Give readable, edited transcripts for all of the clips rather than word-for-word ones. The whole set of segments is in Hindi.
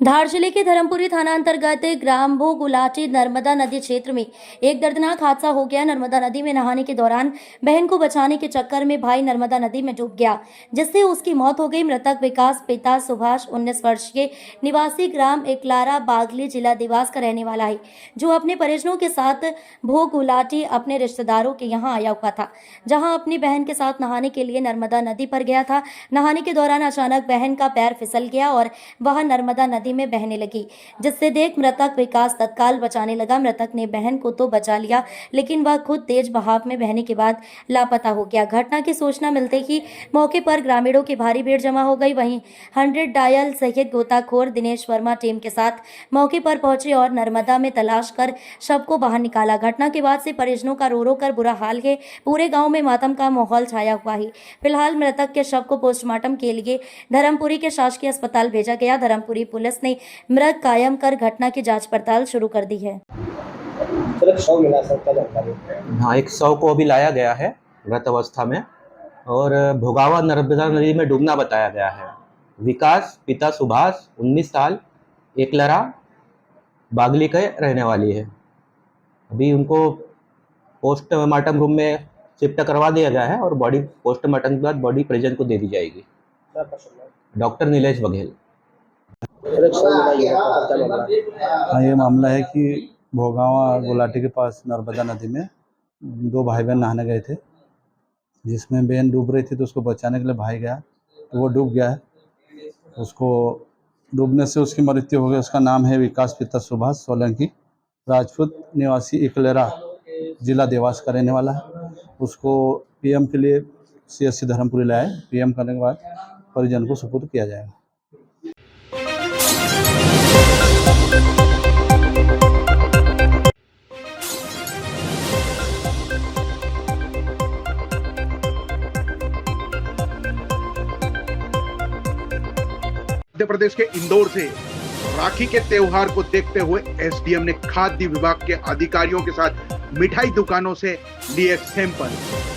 धार जिले के धर्मपुरी थाना अंतर्गत ग्राम भोगुलाटी नर्मदा नदी क्षेत्र में एक दर्दनाक हादसा हो गया। नर्मदा नदी में नहाने के दौरान बहन को बचाने के चक्कर में भाई नर्मदा नदी में डूब गया, जिससे उसकी मौत हो गई। मृतक विकास पिता सुभाष 19 वर्ष के निवासी ग्राम एकलारा बागली जिला देवास का रहने वाला है, जो अपने परिजनों के साथ भोगुलाटी अपने रिश्तेदारों के यहाँ आया हुआ था, जहाँ अपनी बहन के साथ नहाने के लिए नर्मदा नदी पर गया था। नहाने के दौरान अचानक बहन का पैर फिसल गया और वह नर्मदा नदी में बहने लगी, जिससे देख मृतक विकास तत्काल बचाने लगा। मृतक ने बहन को तो बचा लिया, लेकिन वह खुद तेज बहाव में बहने के बाद लापता हो गया। घटना की सूचना मिलते ही मौके पर ग्रामीणों की भारी भीड़ जमा हो गई। वहीं 100 डायल सहित गोताखोर दिनेश वर्मा टीम के साथ मौके पर पहुंचे और नर्मदा में तलाश कर शव को बाहर निकाला। घटना के बाद से परिजनों का रो रो कर बुरा हाल है। पूरे गाँव में मातम का माहौल छाया हुआ है। फिलहाल मृतक के शव को पोस्टमार्टम के लिए धर्मपुरी के शासकीय अस्पताल भेजा गया। धर्मपुरी पुलिस ने मृत कायम कर घटना की जांच पड़ताल शुरू कर दी है। हाँ, एक शव को अभी लाया गया है मृत अवस्था में और भोगावा नर्मदा नदी में डूबना बताया गया है। विकास पिता सुभाष 19 साल एकलरा बागली के रहने वाली है। अभी उनको पोस्टमार्टम रूम में शिफ्ट करवा दिया गया है और बॉडी पोस्टमार्टम के बाद बॉडी परिजन को दे दी जाएगी। डॉक्टर नीलेश बघेल। हाँ, ये मामला है कि भोगावा गुलाटी के पास नर्मदा नदी में दो भाई बहन नहाने गए थे, जिसमें बहन डूब रही थी तो उसको बचाने के लिए भाई गया तो वो डूब गया है। उसको डूबने से उसकी मृत्यु हो गई। उसका नाम है विकास पिता सुभाष सोलंकी, राजपूत, निवासी इकलेरा, जिला देवास का रहने वाला है। उसको पीएम के लिए सीएससी धर्मपुरी लाए। पीएम करने के बाद परिजन को सुपुर्द किया जाएगा। मध्य प्रदेश के इंदौर से राखी के त्योहार को देखते हुए एसडीएम ने खाद्य विभाग के अधिकारियों के साथ मिठाई दुकानों से लिए सैंपल।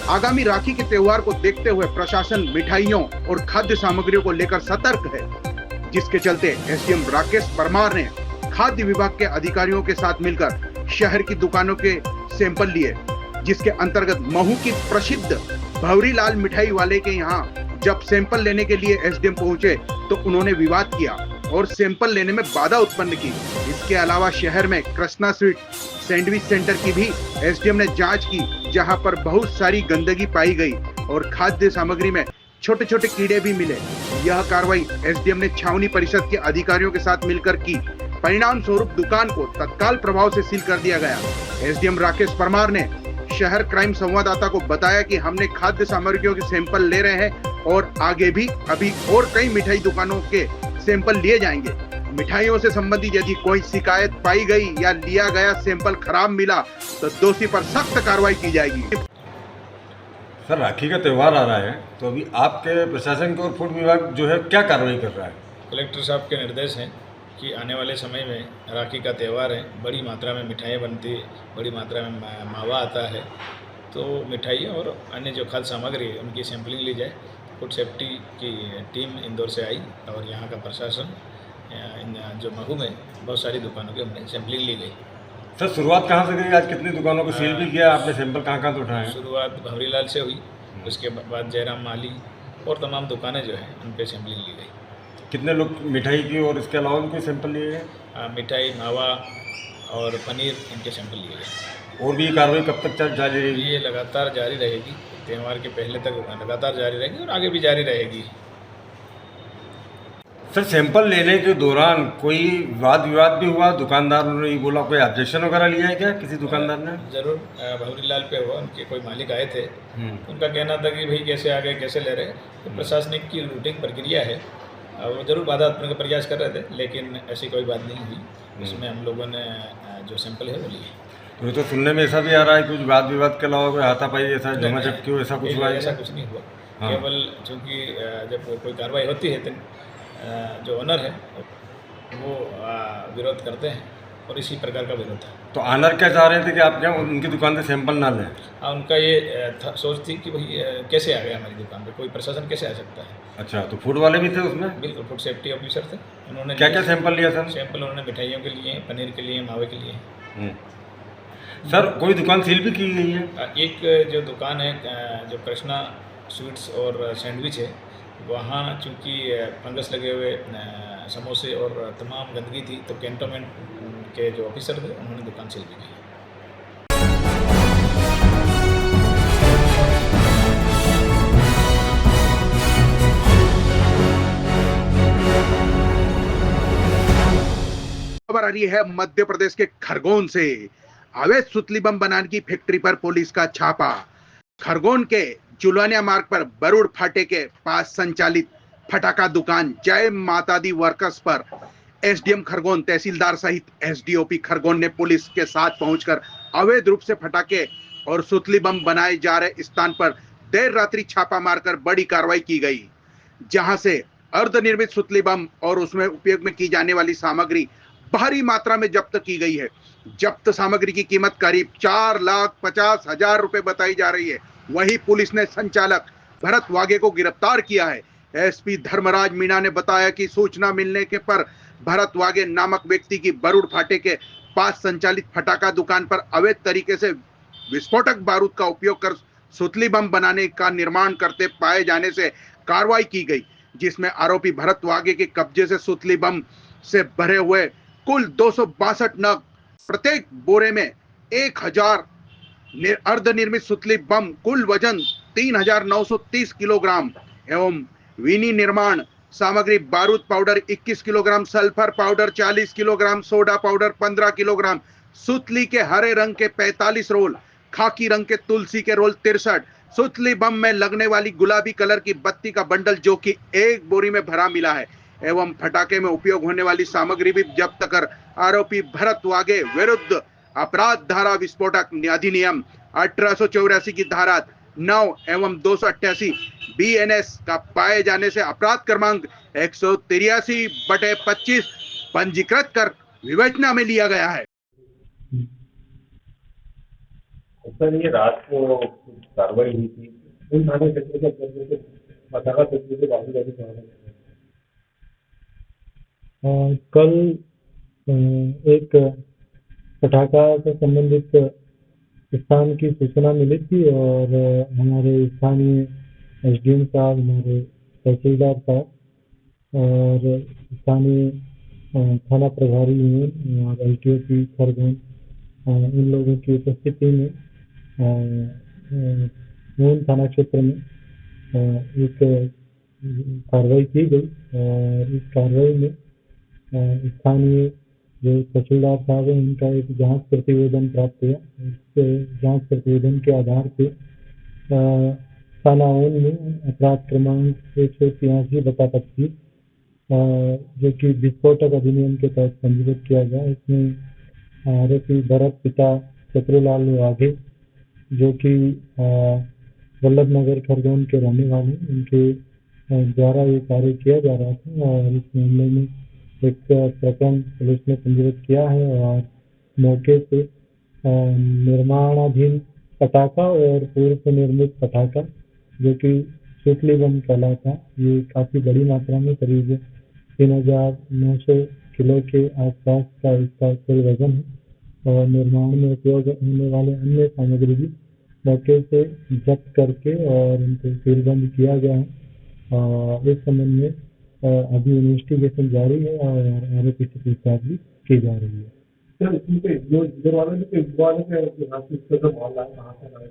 आगामी राखी के त्योहार को देखते हुए प्रशासन मिठाइयों और खाद्य सामग्रियों को लेकर सतर्क है, जिसके चलते एसडीएम राकेश परमार ने खाद्य विभाग के अधिकारियों के साथ मिलकर शहर की दुकानों के सैंपल लिए, जिसके अंतर्गत महू की प्रसिद्ध भंवरीलाल मिठाई वाले के यहाँ जब सैंपल लेने के लिए एसडीएम पहुंचे तो उन्होंने विवाद किया और सैंपल लेने में बाधा उत्पन्न की। इसके अलावा शहर में कृष्णा स्वीट सैंडविच सेंटर की भी एसडीएम ने जांच की, जहां पर बहुत सारी गंदगी पाई गई और खाद्य सामग्री में छोटे छोटे कीड़े भी मिले। यह कार्रवाई एसडीएम ने छावनी परिषद के अधिकारियों के साथ मिलकर की। परिणाम स्वरूप दुकान को तत्काल प्रभाव से सील कर दिया गया। एसडीएम राकेश परमार ने शहर क्राइम संवाददाता को बताया कि हमने खाद्य सामग्रियों के सैंपल ले रहे हैं और आगे भी अभी और कई मिठाई दुकानों के सैंपल लिए जाएंगे। मिठाइयों से संबंधित यदि कोई शिकायत पाई गई या लिया गया सैंपल खराब मिला तो दोषी पर सख्त कार्रवाई की जाएगी। सर, राखी का त्यौहार आ रहा है तो अभी आपके प्रशासन को फूड विभाग जो है क्या कार्रवाई कर रहा है? कलेक्टर साहब के निर्देश हैं कि आने वाले समय में राखी का त्यौहार है, बड़ी मात्रा में मिठाइयाँ बनती है, बड़ी मात्रा में मावा आता है, तो मिठाइयाँ और अन्य जो खाद्य सामग्री है उनकी सैंपलिंग ली जाए। फूड सेफ्टी की टीम इंदौर से आई और यहाँ का प्रशासन जो महू में बहुत सारी दुकानों की हमने सैंपलिंग ली गई। सर, शुरुआत कहाँ से गई? आज कितनी दुकानों को सील भी किया आपने? सैंपल कहाँ तो उठाए? शुरुआत भंवरीलाल से हुई, उसके बाद जयराम माली और तमाम दुकानें जो हैं उन पर सैंपलिंग ली गई। कितने लोग मिठाई की और इसके अलावा उनके सैंपल लिए गए? मिठाई, मावा और पनीर, इनके सैंपल लिए गए। और भी कार्रवाई कब तक जारी रहेगी? ये लगातार जारी रहेगी, त्यौहार के पहले तक लगातार जारी रहेगी और आगे भी जारी रहेगी। सर, सैंपल लेने के दौरान कोई वाद विवाद भी हुआ? दुकानदार ने ये बोला, कोई ऑब्जेक्शन वगैरह लिया है क्या किसी दुकानदार ने? जरूर, भंवरीलाल पे हुआ। उनके कोई मालिक आए थे, उनका कहना था कि भाई कैसे आ गए, कैसे ले रहे। तो प्रशासनिक की रूटीन प्रक्रिया है, वो जरूर बाधा उत्पन्न का प्रयास कर रहे थे, लेकिन ऐसी कोई बात नहीं हुई। उसमें हम लोगों ने जो सैंपल है वो लिए। तो ये तो सुनने में ऐसा भी आ रहा है कुछ वाद विवाद के अलावा कोई हाथापाई ऐसा झमाझटकी हो, ऐसा कुछ हुआ है? ऐसा कुछ नहीं हुआ। हाँ। केवल चूँकि जब कोई कार्रवाई होती है तो जो ओनर है वो विरोध करते हैं और इसी प्रकार का विरोध है। तो आनर क्या चाह रहे थे कि आप क्या उनकी दुकान से सैंपल ना लें? हाँ, उनका ये सोच थी कि भाई कैसे आ गया हमारी दुकान पे, कोई प्रशासन कैसे आ सकता है। अच्छा, तो फूड वाले भी थे उसमें? बिल्कुल, फूड सेफ्टी ऑफिसर थे। उन्होंने क्या क्या सैंपल लिया सर? सैंपल उन्होंने मिठाइयों के लिए, पनीर के लिए, मावे के लिए। सर कोई दुकान सील भी की गई है? एक जो दुकान है जो कृष्णा स्वीट्स और सैंडविच है, वहाँ चूँकि फंगस लगे हुए समोसे और तमाम गंदगी थी, तो कैंटोनमेंट के जो ऑफिसर थे उन्होंने दुकान सील भी की। खबर आ रही है मध्य प्रदेश के खरगोन से। अवैध सुतली बम बनाने की फैक्ट्री पर पुलिस का छापा। खरगोन के जुलानिया मार्ग पर बरूड फाटे के पास संचालित फटाका दुकान जय माता दी वर्कर्स पर एसडीएम खरगोन, तहसीलदार सहित एसडीओपी खरगोन ने पुलिस के साथ पहुंचकर अवैध रूप से फटाके और सुतली बम बनाए जा रहे स्थान पर देर रात्रि छापा मारकर बड़ी कार्रवाई की गई, जहां से अर्धनिर्मित सुतली बम और उसमें उपयोग में की जाने वाली सामग्री भारी मात्रा में जब्त की गई है। जब्त सामग्री की कीमत करीब 4,50,000 रुपए बताई जा रही है। वहीं पुलिस ने संचालक भरत वागे को गिरफ्तार किया है। एसपी धर्मराज मीणा ने बताया कि सूचना मिलने के पर भरत वागे नामक व्यक्ति की बरूड फाटे के पास संचालित फटाका दुकान पर अवैध तरीके से विस्फोटक बारूद का उपयोग कर सुतली बम बनाने का निर्माण करते पाए जाने से कार्रवाई की गई, जिसमें आरोपी भरत वागे के कब्जे से सुतली बम से भरे हुए कुल 262 नग, प्रत्येक बोरे में 1000 अर्धनिर्मित सुतली बम, कुल वजन 3,930 किलोग्राम एवं विनी निर्माण सामग्री बारूद powder 21 kilogram, sulphur powder 40 kilogram, soda powder 15 kilogram, सुतली के हरे रंग के 45 रोल, खाकी रंग के तुलसी के रोल 63, सुतली बम में लगने वाली गुलाबी कलर की बत्ती का बंडल जो कि एक बोरी में भरा मिला है एवं फटाके में उपयोग होने वाली सामग्री भी जब्त कर आरोपी भरत वागे विरुद्ध अपराध धारा विस्फोटक अधिनियम 1884 की धारा 9 एवं 288 BNS का पाए जाने से अपराध क्रमांक 183/25 पंजीकृत कर विवेचना में लिया गया है। सर ये रात को कार्रवाई हुई थी उन थाने क्षेत्र के अंतर्गत पटाखा क्षेत्र से काफी ज्यादा कल एक पटाखा से संबंधित स्थान की सूचना मिली थी और हमारे स्थानीय एसडीएम साहब, हमारे तहसीलदार साहब और स्थानीय थाना प्रभारी यूनियन और एलटीओपी खरगोन, इन लोगों की उपस्थिति में मून थाना क्षेत्र में एक कार्रवाई की गई और इस कार्रवाई में स्थानीय जो तहसीलदार साहब हैं उनका एक जांच प्रतिवेदन प्राप्त हुआ। इस जांच प्रतिवेदन के आधार पे थाना ओन में अपराध क्रमांक 183/25 जो कि विस्फोटक अधिनियम के तहत पंजीकृत किया गया। इसमें आरोपी भरत पिता शत्रुलाल वाघे जो कि वल्लभ नगर खरगोन के रहने वाले, उनके द्वारा ये कार्य किया जा रहा था और इस मामले में एक प्रकरण पुलिस ने पंजीकृत किया है और मौके से निर्माणाधीन पटाखा और पूर्व से निर्मित पटाखा जो कि सुतली बम कहलाता, ये काफ़ी बड़ी मात्रा में करीब 3,900 किलो के आसपास का इसका कुल वजन है और निर्माण में उपयोग होने वाले अन्य सामग्री भी मौके से जब्त करके और उनको सीलबंद किया गया है और इस संबंध में अभी इन्वेस्टिगेशन जारी है और आरोपी से पूछताछ भी की जा रही है। सर इसमें जो इधर वाले के मामला कहाँ से लाए?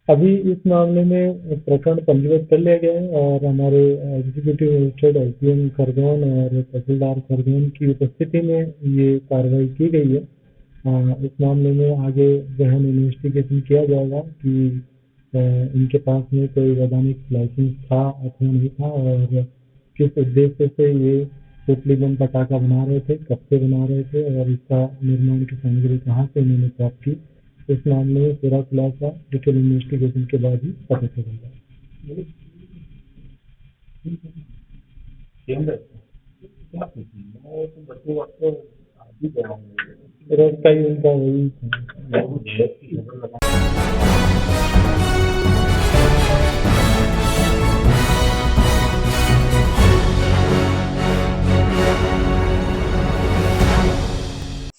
अभी इस मामले में प्रकरण पंजीकृत कर लिया गया है और हमारे एग्जीक्यूटिव मजिस्ट्रेट एसडीएम खरगोन और तहसीलदार खरगोन की उपस्थिति में ये कार्रवाई की गई है। इस मामले में आगे गहन इन्वेस्टिगेशन किया जाएगा कि इनके पास में कोई वैधानिक लाइसेंस था अथवा नहीं था और किस उद्देश्य से ये सुतली बम पटाखा बना रहे थे, कब से बना रहे थे और इसका निर्माण की सामग्री कहाँ से इन्होंने प्राप्त की। इस मामले में पूरा खुलासा डिटेल इन्वेस्टिगेशन के बाद ही पता चलेगा। क्या पूछूं मैं तो बच्चे वक्त तो आ ही गया हूँ रोज का ही उनका वही था। बहुत देर की खबर लगा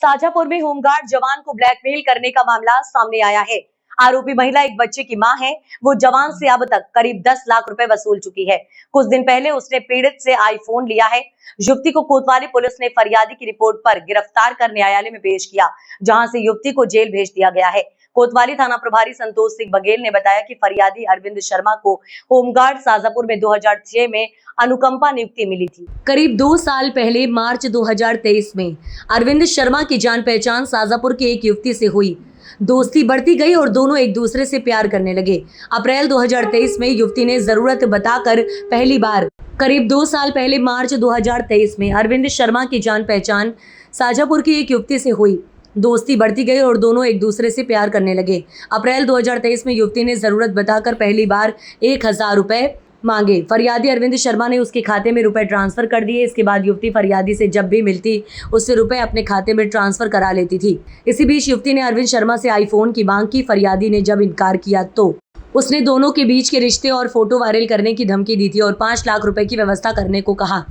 शाजापुर में होमगार्ड जवान को ब्लैकमेल करने का मामला सामने आया है। आरोपी महिला एक बच्चे की मां है। वो जवान से अब तक करीब 10 लाख रुपए वसूल चुकी है। कुछ दिन पहले उसने पीड़ित से आईफोन लिया है। युवती को कोतवाली पुलिस ने फरियादी की रिपोर्ट पर गिरफ्तार कर न्यायालय में पेश किया, जहां से युवती को जेल भेज दिया गया है। कोतवाली थाना प्रभारी संतोष सिंह बघेल ने बताया कि फरियादी अरविंद शर्मा को होमगार्ड शाजापुर में 2006 में अनुकंपा नियुक्ति मिली थी। करीब 2 साल पहले मार्च 2023 में अरविंद शर्मा की जान पहचान शाजापुर की एक युवती से हुई। दोस्ती बढ़ती गई और दोनों एक दूसरे से प्यार करने लगे। अप्रैल 2023 में युवती ने जरूरत बताकर पहली बार करीब 2 साल पहले मार्च 2023 में अरविंद शर्मा की जान पहचान शाजापुर की एक युवती से हुई। दोस्ती बढ़ती गई और दोनों एक दूसरे से प्यार करने लगे। अप्रैल 2023 में युवती ने जरूरत बताकर पहली बार 1000 रुपए मांगे। फरियादी अरविंद शर्मा ने उसके खाते में रुपए ट्रांसफर कर दिए। इसके बाद युवती फरियादी से जब भी मिलती उससे रुपए अपने खाते में ट्रांसफर करा लेती थी। इसी बीच युवती ने अरविंद शर्मा से आईफोन की मांग की। फरियादी ने जब इनकार किया तो उसने दोनों के बीच के रिश्ते और फोटो वायरल करने की धमकी दी थी और 5 लाख रुपए की व्यवस्था करने को कहा।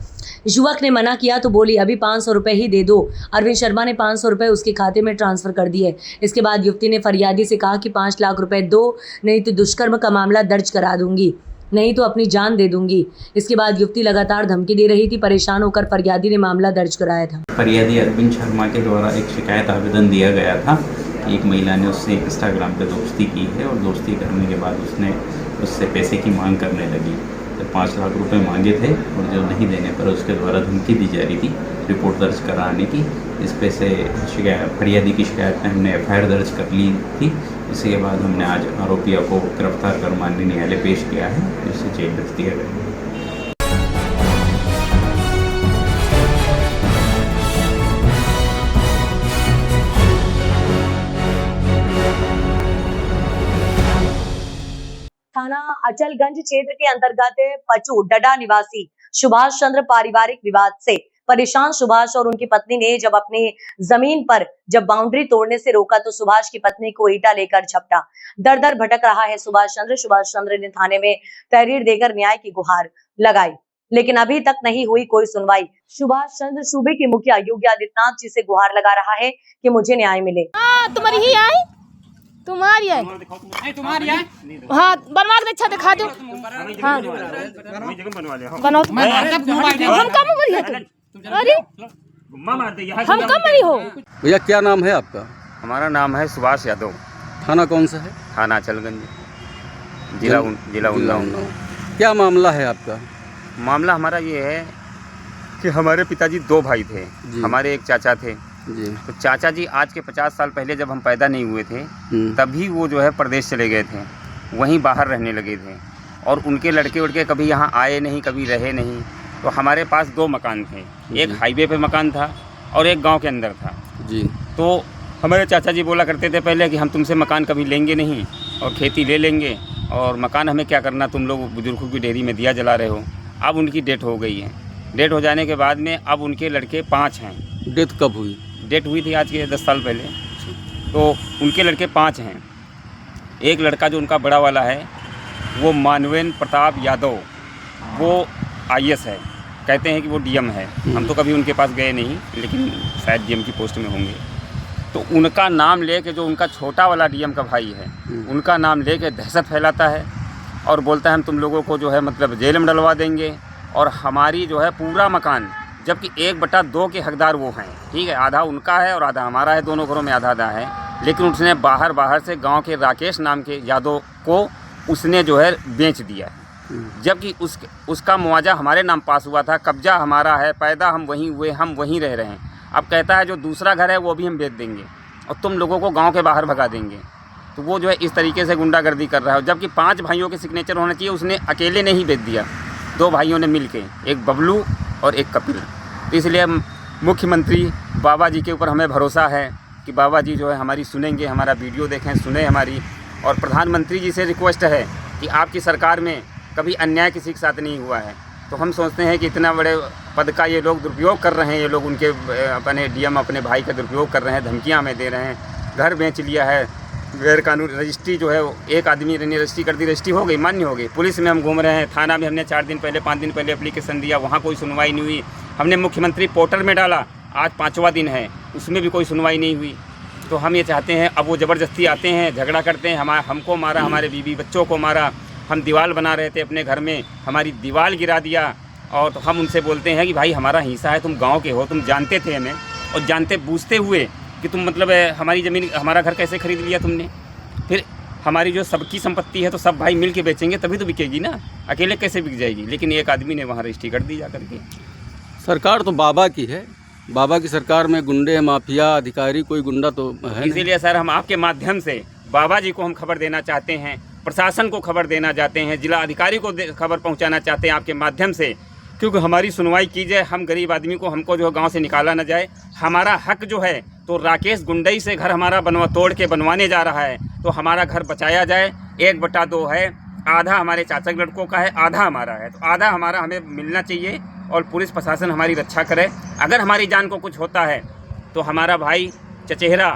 युवक ने मना किया तो बोली अभी 500 रुपए ही दे दो। अरविंद शर्मा ने 500 रुपए उसके खाते में ट्रांसफर कर दिए। इसके बाद युवती ने फरियादी से कहा कि 5 लाख रुपए दो, नहीं तो दुष्कर्म का मामला दर्ज करा दूंगी, नहीं तो अपनी जान दे दूंगी। इसके बाद युवती लगातार धमकी दे रही थी। परेशान होकर फरियादी ने मामला दर्ज कराया था। फरियादी अरविंद शर्मा के द्वारा एक शिकायत आवेदन दिया गया था कि एक महिला ने उससे इंस्टाग्राम पे दोस्ती की है और दोस्ती करने के बाद उसने उससे पैसे की मांग करने लगी। तो 5 लाख रुपए मांगे थे और जो नहीं देने पर उसके द्वारा धमकी दी जा रही थी रिपोर्ट दर्ज कराने की। इस पे से फरियादी की शिकायत में हमने FIR दर्ज कर ली थी। इसके बाद हमने आज आरोपियों को गिरफ्तार कर माननीय न्यायालय पेश किया है, जिससे जेल भेज दिया गया। थाना अचलगंज क्षेत्र के अंतर्गत पचू डडा निवासी सुभाष चंद्र पारिवारिक विवाद से परेशान सुभाष और उनकी पत्नी ने जब अपनी जमीन पर बाउंड्री तोड़ने से रोका तो सुभाष की पत्नी को ईंटा लेकर झपटा। दर दर भटक रहा है सुभाष चंद्र ने थाने में तहरीर देकर न्याय की गुहार लगाई, लेकिन अभी तक नहीं हुई कोई सुनवाई। सुभाष चंद्र सूबे के मुखिया योगी आदित्यनाथ जी से गुहार लगा रहा है कि मुझे न्याय मिले। तुम्हारी ही आई, तुम्हारी है, हाँ बनवा के अच्छा दिखा दो। हाँ बनाओ, हम कम उम्र है तुम, अरे हम कम उम्र हो। भैया क्या नाम है आपका? हमारा नाम है सुभाष यादव। थाना कौन सा है? थाना अचलगंज, जिला उन्नाव। क्या मामला है आपका? मामला हमारा ये है कि हमारे पिताजी 2 भाई थे, हमारे एक चाचा थे जी। तो चाचा जी आज के 50 साल पहले जब हम पैदा नहीं हुए थे तभी वो जो है प्रदेश चले गए थे, वहीं बाहर रहने लगे थे और उनके लड़के उड़के कभी यहाँ आए नहीं, कभी रहे नहीं। तो हमारे पास 2 मकान थे, एक हाईवे पे मकान था और एक गांव के अंदर था जी। तो हमारे चाचा जी बोला करते थे पहले कि हम तुमसे मकान कभी लेंगे नहीं और खेती ले लेंगे और मकान हमें क्या करना, तुम लोग बुजुर्गों की डेयरी में दिया जला रहे हो। अब उनकी डेथ हो गई है। डेथ हो जाने के बाद में अब उनके लड़के 5 हैं। डेथ कब हुई? डेट हुई थी आज के 10 साल पहले। तो उनके लड़के 5 हैं। एक लड़का जो उनका बड़ा वाला है वो मानवेंद्र प्रताप यादव, वो IAS है, कहते हैं कि वो DM है। हम तो कभी उनके पास गए नहीं, लेकिन शायद DM की पोस्ट में होंगे। तो उनका नाम लेके जो उनका छोटा वाला DM का भाई है उनका नाम लेके दहशत फैलाता है और बोलता है हम तुम लोगों को जो है मतलब जेल में डलवा देंगे और हमारी जो है पूरा मकान, जबकि 1/2 के हकदार वो हैं, ठीक है, आधा उनका है और आधा हमारा है, दोनों घरों में आधा आधा है। लेकिन उसने बाहर से गांव के राकेश नाम के यादव को उसने जो है बेच दिया है, जबकि उसका मुआवजा हमारे नाम पास हुआ था। कब्जा हमारा है, पैदा हम वहीं हुए, हम वहीं रह रहे हैं। अब कहता है जो दूसरा घर है वो भी हम बेच देंगे और तुम लोगों को गाँव के बाहर भगा देंगे। तो वो जो है इस तरीके से गुंडागर्दी कर रहा है, जबकि 5 भाइयों के सिग्नेचर होना चाहिए, उसने अकेले ने ही बेच दिया, 2 भाइयों ने मिल के, एक बबलू और एक कपिल। तो इसलिए मुख्यमंत्री बाबा जी के ऊपर हमें भरोसा है कि बाबा जी जो है हमारी सुनेंगे, हमारा वीडियो देखें, सुने हमारी। और प्रधानमंत्री जी से रिक्वेस्ट है कि आपकी सरकार में कभी अन्याय किसी के साथ नहीं हुआ है। तो हम सोचते हैं कि इतना बड़े पद का ये लोग दुरुपयोग कर रहे हैं, ये लोग उनके अपने डीएम अपने भाई का दुरुपयोग कर रहे हैं, धमकियां हमें दे रहे हैं, घर बेच लिया है, गैर कानूनी रजिस्ट्री जो है एक आदमी ने रजिस्ट्री कर दी, रजिस्ट्री हो गई, मान्य हो गई। पुलिस में हम घूम रहे हैं, थाना में हमने 4 दिन पहले 5 दिन पहले एप्लीकेशन दिया, वहाँ कोई सुनवाई नहीं हुई। हमने मुख्यमंत्री पोर्टल में डाला, आज 5वां दिन है, उसमें भी कोई सुनवाई नहीं हुई। तो हम ये चाहते हैं, अब वो ज़बरदस्ती आते हैं, झगड़ा करते हैं, हमको मारा, हमारे बीवी बच्चों को मारा, हम दीवार बना रहे थे अपने घर में, हमारी दीवार गिरा दिया। और तो हम उनसे बोलते हैं कि भाई हमारा हिस्सा है, तुम गांव के हो, तुम जानते थे हमें, और जानते बूझते हुए कि तुम मतलब हमारी ज़मीन हमारा घर कैसे खरीद लिया तुमने। फिर हमारी जो सबकी संपत्ति है तो सब भाई मिल के बेचेंगे तभी तो बिकेगी ना, अकेले कैसे बिक जाएगी। लेकिन एक आदमी ने वहाँ रजिस्ट्री कर दी जा करके। सरकार तो बाबा की है, बाबा की सरकार में गुंडे माफिया अधिकारी कोई गुंडा तो है नहीं। इसीलिए सर हम आपके माध्यम से बाबा जी को हम खबर देना चाहते हैं, प्रशासन को खबर देना चाहते हैं, जिला अधिकारी को खबर पहुंचाना चाहते हैं आपके माध्यम से, क्योंकि हमारी सुनवाई की जाए। हम गरीब आदमी को, हमको जो गांव से निकाला ना जाए, हमारा हक जो है तो राकेश गुंडई से घर हमारा तोड़ के बनवाने जा रहा है, तो हमारा घर बचाया जाए। 1/2 है, आधा हमारे चाचा के लड़कों का है, आधा हमारा है, तो आधा हमारा हमें मिलना चाहिए और पुलिस प्रशासन हमारी रक्षा करे। अगर हमारी जान को कुछ होता है तो हमारा भाई चचेहरा,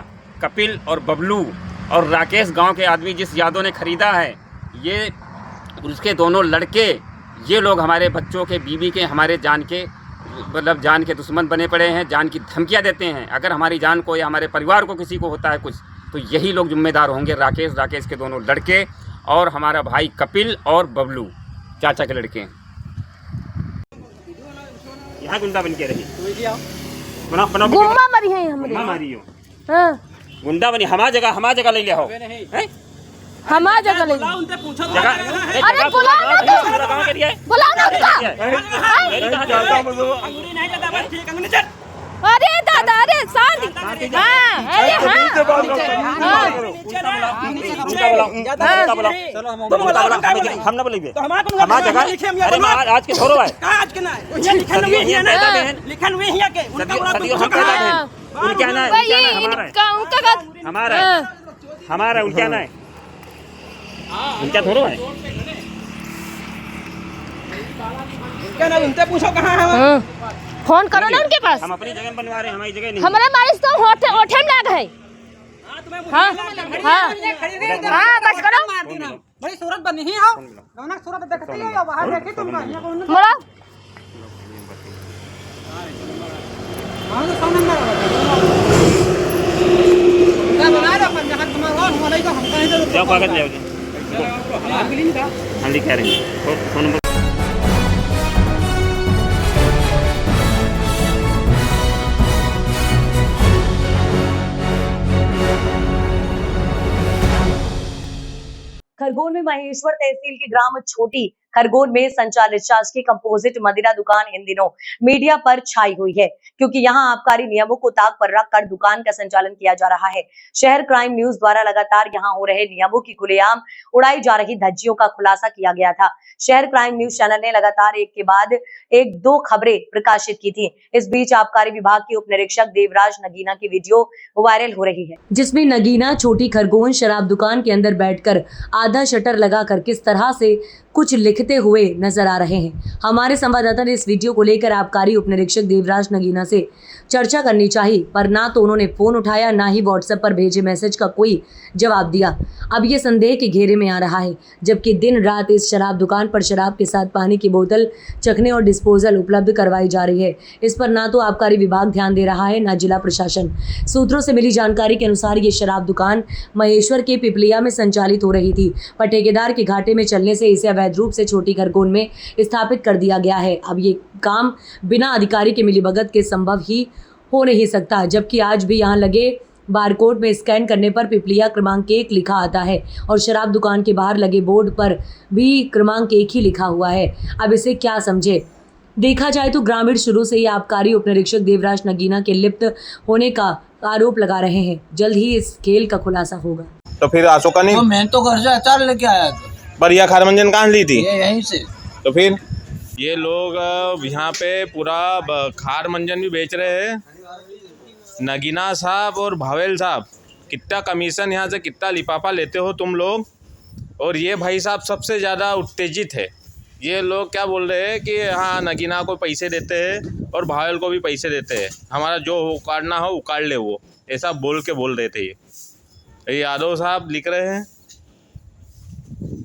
कपिल और बबलू और राकेश गांव के आदमी जिस यादव ने ख़रीदा है, ये उसके दोनों लड़के, ये लोग हमारे बच्चों के, बीवी के, हमारे जान के मतलब जान के दुश्मन बने पड़े हैं, जान की धमकियां देते हैं। अगर हमारी जान को या हमारे परिवार को किसी को होता है कुछ, तो यही लोग जिम्मेदार होंगे, राकेश के दोनों लड़के और हमारा भाई कपिल और बबलू चाचा के लड़के। यहाँ गुंडा बन के रही, गुम्मा मरी है हमरे, मारी हो हाँ गुंडा बनी, हमारा जगह ले लिया हो, हमारा जगह ले लो। अरे बुलाओ ना, बुलाओ ना उनका। अरे दादा, अरे शांति, हाँ अरे हम ना बोलेंगे, हमारा जगह अरे आज के छोड़ो है, उनके आना है, हमारा उनके आना है, उनका थोड़ा है, उनसे पूछो कहाँ है, फोन करो ना उनके पास। हम अपनी जगह बनवा रहे हैं, हमारी जगह नहीं। हमारे बारिश तो होठे में लग है। हाँ हाँ हाँ बस करो, बड़ी सूरत बनी ही हो, रौनक सूरत देखती हो, बाहर देखी तुम मोड़ा जाओ कागज ले आओ, हम लिख रहे हैं फोन नंबर। खरगोन में महेश्वर तहसील के ग्राम छोटी खरगोन में संचालित शासकीय कंपोजिट मदिरा दुकान इन दिनों मीडिया पर छाई हुई है, क्योंकि यहां आबकारी नियमों को ताक पर रखकर दुकान का संचालन किया जा रहा है। शहर क्राइम न्यूज द्वारा लगातार यहां हो रहे नियमों की खुलेआम उड़ाई जा रही धज्जियों का खुलासा किया गया था। शहर क्राइम न्यूज चैनल ने लगातार एक के बाद एक 2 खबरें प्रकाशित की थी। इस बीच आबकारी विभाग के उप निरीक्षक देवराज नगीना की वीडियो वायरल हो रही है, जिसमें नगीना छोटी खरगोन शराब दुकान के अंदर बैठकर आधा शटर लगाकर किस तरह से कुछ लिखते हुए नजर आ रहे हैं। हमारे संवाददाता ने इस वीडियो को लेकर आबकारी उप निरीक्षक देवराज नगीना से चर्चा करनी चाहिए, पर ना तो उन्होंने फोन उठाया, ना ही व्हाट्सएप पर भेजे मैसेज का कोई जवाब दिया। अब ये संदेह के घेरे में आ रहा है, जबकि दिन रात इस शराब दुकान पर शराब के साथ पानी की बोतल, चखने और डिस्पोजल उपलब्ध करवाई जा रही है। इस पर ना तो आबकारी विभाग ध्यान दे रहा है, ना जिला प्रशासन। सूत्रों से मिली जानकारी के अनुसार ये शराब दुकान महेश्वर के पिपलिया में संचालित हो रही थी, पर ठेकेदार के घाटे में चलने से इसे अवैध रूप से छोटी खरगोन में स्थापित कर दिया गया है। अब ये काम बिना अधिकारी के मिलीभगत के संभव ही हो नहीं सकता, जबकि आज भी यहाँ लगे बारकोड में स्कैन करने पर पिपलिया क्रमांक 1 लिखा आता है और शराब दुकान के बाहर लगे बोर्ड पर भी क्रमांक 1 ही लिखा हुआ है। अब इसे क्या समझे? देखा जाए तो ग्रामीण शुरू से ही आबकारी उप निरीक्षक देवराज नगीना के लिप्त होने का आरोप लगा रहे हैं। जल्द ही इस खेल का खुलासा होगा। तो फिर अशोका नहीं, मैं तो घर से अचार लेके आया था, पर यह खारमंजन कहाँ ली थी? यहीं से। तो फिर ये लोग यहाँ पे पूरा खार मंजन भी बेच रहे हैं। नगीना साहब और भावेल साहब, कितना कमीशन यहाँ से कितना लिफाफा लेते हो तुम लोग? और ये भाई साहब सबसे ज़्यादा उत्तेजित है, ये लोग क्या बोल रहे हैं कि हाँ नगीना को पैसे देते हैं और भावेल को भी पैसे देते हैं, हमारा जो उखाड़ना हो उखाड़ ले, वो ऐसा बोल रहे थे। ये यादव साहब लिख रहे हैं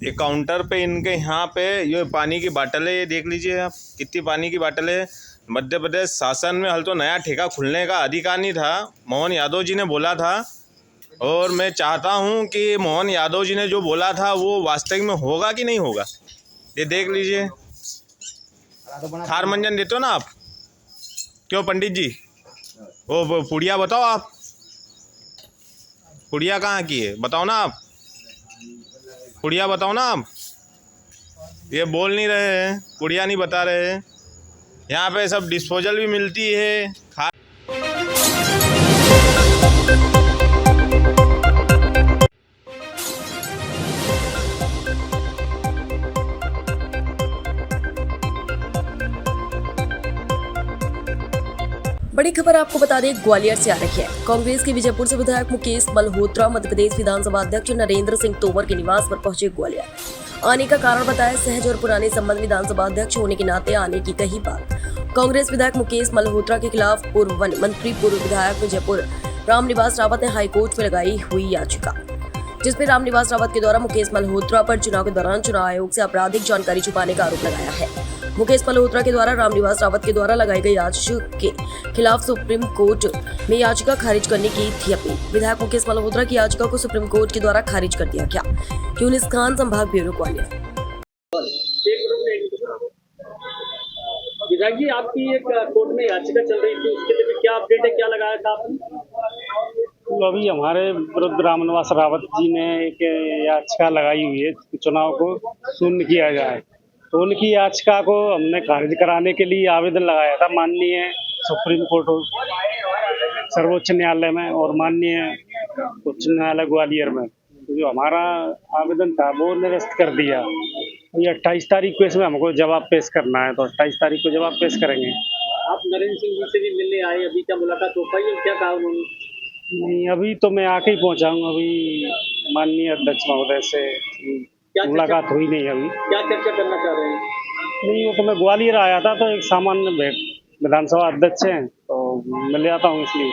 ये काउंटर पे इनके यहाँ पे ये पानी की बाटल है, ये देख लीजिए आप कितनी पानी की बाटल है। मध्य प्रदेश शासन में हल तो नया ठेका खुलने का अधिकार नहीं था, मोहन यादव जी ने बोला था, और मैं चाहता हूँ कि मोहन यादव जी ने जो बोला था वो वास्तविक में होगा कि नहीं होगा, ये देख लीजिए। खार मंजन देते हो ना आप, क्यों पंडित जी? वो पुड़िया बताओ आप, पुड़िया कहाँ की है बताओ ना आप, पुड़िया बताओ ना आप। ये बोल नहीं रहे हैं, पुड़िया नहीं बता रहे हैं। यहाँ पे सब डिस्पोजल भी मिलती है। बड़ी खबर आपको बता दें, ग्वालियर से आ रही है। कांग्रेस के विजयपुर से विधायक मुकेश मल्होत्रा मध्य प्रदेश विधानसभा अध्यक्ष नरेंद्र सिंह तोमर के निवास पर पहुंचे ग्वालियर। आने का कारण बताया सहज और पुराने संबंध, विधानसभा अध्यक्ष होने के नाते आने की कही बात। कांग्रेस विधायक मुकेश मल्होत्रा के खिलाफ पूर्व वन मंत्री पूर्व विधायक विजयपुर रामनिवास रावत ने हाईकोर्ट में लगाई हुई याचिका, जिसमें रामनिवास रावत के द्वारा मुकेश मल्होत्रा पर चुनाव के दौरान चुनाव आयोग से आपराधिक जानकारी छुपाने का आरोप लगाया है। मुकेश मल्होत्रा के द्वारा रामनिवास रावत के द्वारा लगाई गई याचिका के खिलाफ सुप्रीम कोर्ट में याचिका खारिज करने की थी अपील। विधायक मुकेश मल्होत्रा की याचिका को सुप्रीम कोर्ट के द्वारा खारिज कर दिया गया। यूनिस खान, संभाग ब्यूरो, ग्वालियर। विधायक जी, आपकी एक कोर्ट में याचिका चल रही थी, उसके लिए क्या अपडेट है, क्या लगाया था आपने? तो अभी हमारे विरुद्ध रामनिवास रावत जी ने एक याचिका लगाई हुई है, चुनाव को शून्य किया जाए, तो उनकी याचिका को हमने खारिज कराने के लिए आवेदन लगाया था माननीय सुप्रीम कोर्ट सर्वोच्च न्यायालय में और माननीय उच्च न्यायालय ग्वालियर में। तो जो हमारा आवेदन था वो निरस्त कर दिया। ये 28 तारीख को इसमें हमको जवाब पेश करना है, तो 28 तारीख को जवाब पेश करेंगे। आप नरेंद्र सिंह जी से भी मिलने आए, अभी क्या मुलाकात हो पाई, क्या कहा उन्होंने? नहीं, अभी तो मैं आके ही पहुंचा हूँ, अभी माननीय अध्यक्ष महोदय से मुलाकात हुई नहीं। अभी क्या चर्चा करना चाह रहे हैं? नहीं, वो तो मैं ग्वालियर आया था, तो एक सामान्य भेंट, विधानसभा अध्यक्ष हैं तो मिल जाता हूँ, इसलिए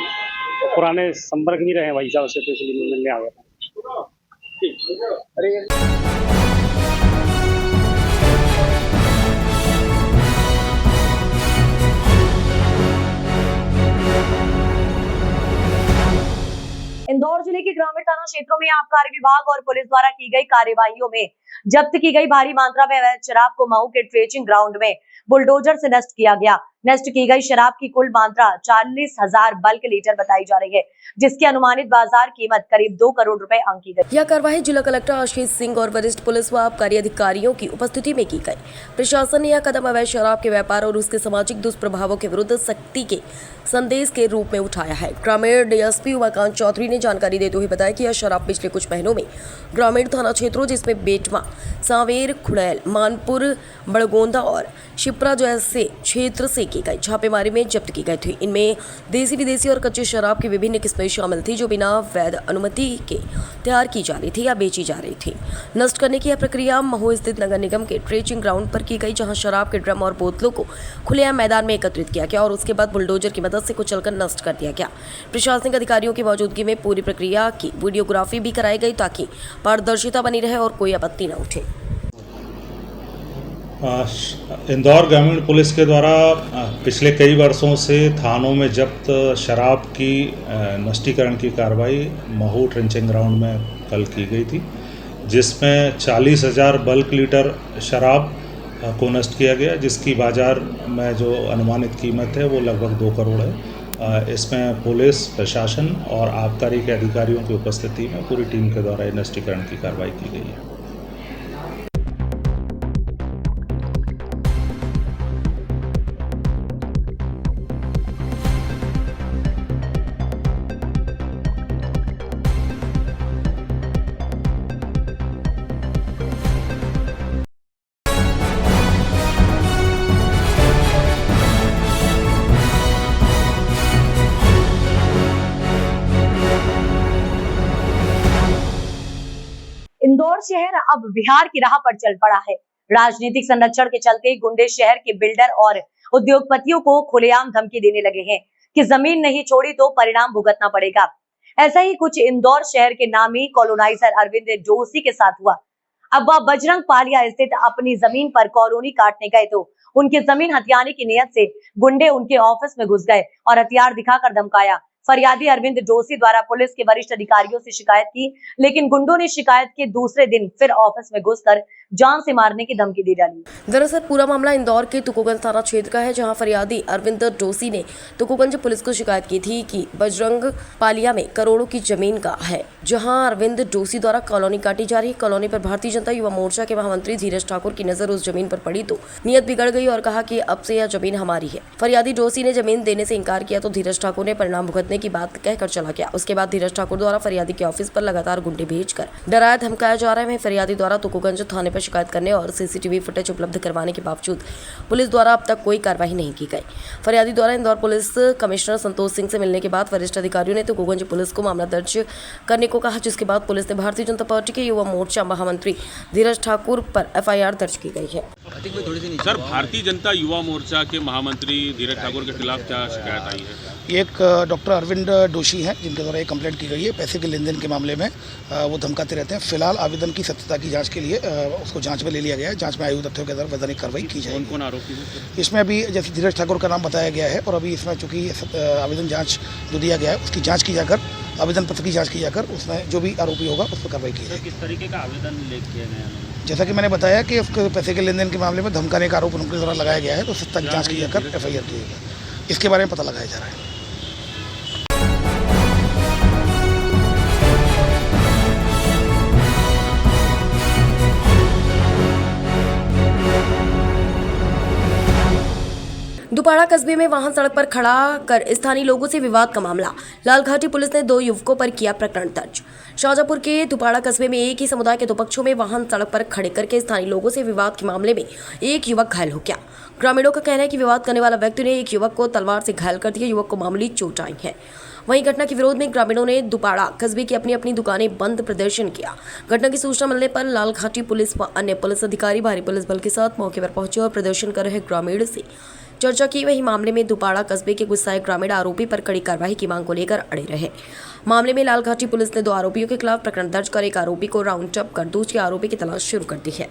तो पुराने संपर्क भी रहे भाई साहब से, तो इसलिए मैं मिलने आ गया था। इंदौर जिले के ग्रामीण थाना क्षेत्रों में आबकारी विभाग और पुलिस द्वारा की गई कार्यवाहियों में जब्त की गई भारी मात्रा में अवैध शराब को मऊ के ट्रेचिंग ग्राउंड में बुलडोजर से नष्ट किया गया। नष्ट की गई शराब की कुल मात्रा 40,000 बल्क लीटर बताई जा रही है, जिसकी अनुमानित बाजार कीमत करीब 2 करोड़ रुपए आंकी गई। यह कार्रवाई जिला कलेक्टर आशीष सिंह और वरिष्ठ पुलिस व आबकारी अधिकारियों की उपस्थिति में की गई। प्रशासन ने यह कदम अवैध शराब के व्यापार और उसके सामाजिक दुष्प्रभावों के विरुद्ध सख्ती के संदेश के रूप में उठाया है। ग्रामीण डीएसपी उमाकांत चौधरी ने जानकारी देते हुए बताया कि यह शराब पिछले कुछ महीनों में ग्रामीण थाना क्षेत्रों जिसमें बेटवा, सांवेर, खुड़ैल, मानपुर, बड़गोंदा और शिप्रा जैसे क्षेत्र से की गई छापेमारी में जब्त की गई थी। इनमें देसी विदेशी और कच्चे शराब की विभिन्न किस्में शामिल थी, जो बिना वैध अनुमति के तैयार की जा रही थी या बेची जा रही थी। नष्ट करने की यह प्रक्रिया महू स्थित नगर निगम के ट्रेचिंग ग्राउंड पर की गई, जहां शराब के ड्रम और बोतलों को खुलेआम मैदान में एकत्रित किया गया और उसके बाद बुलडोजर की मदद से कुचलकर नष्ट कर दिया गया। प्रशासनिक अधिकारियों की मौजूदगी में पूरी प्रक्रिया की वीडियोग्राफी भी कराई गई ताकि पारदर्शिता बनी रहे और कोई आपत्ति न उठे। इंदौर ग्रामीण पुलिस के द्वारा पिछले कई वर्षों से थानों में जब्त शराब की नष्टीकरण की कार्रवाई महू ट्रेंचिंग ग्राउंड में कल की गई थी, जिसमें 40,000 बल्क लीटर शराब को नष्ट किया गया, जिसकी बाज़ार में जो अनुमानित कीमत है वो लगभग 2 करोड़ है। इसमें पुलिस प्रशासन और आबकारी के अधिकारियों की उपस्थिति में पूरी टीम के द्वारा नष्टीकरण की कार्रवाई की गई है। इंदौर शहर अब बिहार की राह पर चल पड़ा है। राजनीतिक संरक्षण के चलते गुंडे शहर के बिल्डर और उद्योगपतियों को खुलेआम धमकी देने लगे हैं कि जमीन नहीं छोड़ी तो परिणाम भुगतना पड़ेगा। ऐसा ही कुछ इंदौर शहर के नामी कॉलोनाइजर अरविंद जोशी के साथ हुआ। अब वह बजरंग पालिया स्थित अपनी जमीन पर कॉलोनी काटने गए तो उनकी जमीन हथियाने की नियत से गुंडे उनके ऑफिस में घुस गए और हथियार दिखाकर धमकाया। फरियादी अरविंद जोशी द्वारा पुलिस के वरिष्ठ अधिकारियों से शिकायत की, लेकिन गुंडों ने शिकायत के दूसरे दिन फिर ऑफिस में घुसकर जान से मारने की धमकी दे डाली। दरअसल पूरा मामला इंदौर के तुकोगंज थाना क्षेत्र का है, जहां फरियादी अरविंद जोशी ने तुकोगंज पुलिस को शिकायत की थी कि बजरंग पालिया में करोड़ों की जमीन का है, जहां अरविंद जोशी द्वारा कॉलोनी काटी जा रही। कॉलोनी पर भारतीय जनता युवा मोर्चा के महामंत्री धीरज ठाकुर की नजर उस जमीन पर पड़ी तो नियत बिगड़ गई और कहा कि अब से यह जमीन हमारी है। फरियादी जोशी ने जमीन देने से इनकार किया तो धीरज ठाकुर ने परिणाम भुगतने की बात कहकर चला गया। उसके बाद धीरज ठाकुर द्वारा फरियादी के ऑफिस पर लगातार गुंडे भेजकर डराया धमकाया जा रहा है। फरियादी द्वारा तुकोगंज थाने पर शिकायत करने और सीसीटीवी फुटेज उपलब्ध करवाने के बावजूद पुलिस द्वारा अब तक कोई कार्रवाई नहीं की गई। फरियादी द्वारा इंदौर पुलिस कमिश्नर संतोष सिंह से मिलने के बाद वरिष्ठ अधिकारियों ने तुकोगंज पुलिस को मामला दर्ज करने को कहा, जिसके बाद पुलिस ने भारतीय जनता पार्टी के युवा मोर्चा महामंत्री धीरज ठाकुर पर FIR दर्ज की गई है। सर, भारतीय जनता युवा मोर्चा के महामंत्री धीरज ठाकुर के खिलाफ क्या शिकायत आई है? एक डॉक्टर अरविंद जोशी हैं जिनके द्वारा एक कंप्लेंट की गई है पैसे के लेन देन के मामले में। वो धमकाते रहते हैं। फिलहाल आवेदन की सत्यता की जांच के लिए उसको जांच में ले लिया गया है। जांच में आए हुए तथ्यों के आधार पर वैधानिक कार्रवाई की जाएगी। कौन आरोपी है? इसमें अभी जैसे धीरज ठाकुर का नाम बताया गया है और अभी इसमें चूंकि आवेदन जाँच जो दिया गया है उसकी जाँच की जाकर आवेदन पत्र की जाँच की जाकर उसमें जो भी आरोपी होगा उस पर कार्रवाई की जाएगी। किस तरीके का आवेदन किया गया? जैसा कि मैंने बताया कि उसके पैसे के लेन देन के मामले में धमकाने का आरोप उनके द्वारा लगाया गया है तो सत्ता की जाँच की जाकर FIR की जाएगी। इसके बारे में पता लगाया जा रहा है। दुपाड़ा कस्बे में वाहन सड़क पर खड़ा कर स्थानीय लोगों से विवाद का मामला। लालघाटी पुलिस ने 2 युवकों पर किया प्रकरण दर्ज। शाहजहांपुर के दुपाड़ा कस्बे में एक ही समुदाय के 2 पक्षों में वाहन सड़क पर खड़े करके स्थानीय लोगों से विवाद के मामले में एक युवक घायल हो गया। ग्रामीणों का कहना है कि विवाद करने वाला व्यक्ति ने एक युवक को तलवार से घायल कर दिया। युवक को मामूली चोट आई है। वहीं घटना के विरोध में ग्रामीणों ने दुपाड़ा कस्बे की अपनी अपनी दुकानें बंद प्रदर्शन किया। घटना की सूचना मिलने पर लालघाटी पुलिस व अन्य पुलिस अधिकारी भारी पुलिस बल के साथ मौके पर पहुंचे और प्रदर्शन कर रहे ग्रामीणों से चर्चा की। वही मामले में दुपाड़ा कस्बे के गुस्साए ग्रामीण आरोपी पर कड़ी कार्रवाई की मांग को लेकर अड़े रहे। मामले में लालघाटी पुलिस ने 2 आरोपियों के खिलाफ प्रकरण दर्ज कर एक आरोपी को राउंड अप कर दूसरे आरोपी की तलाश शुरू कर दी है।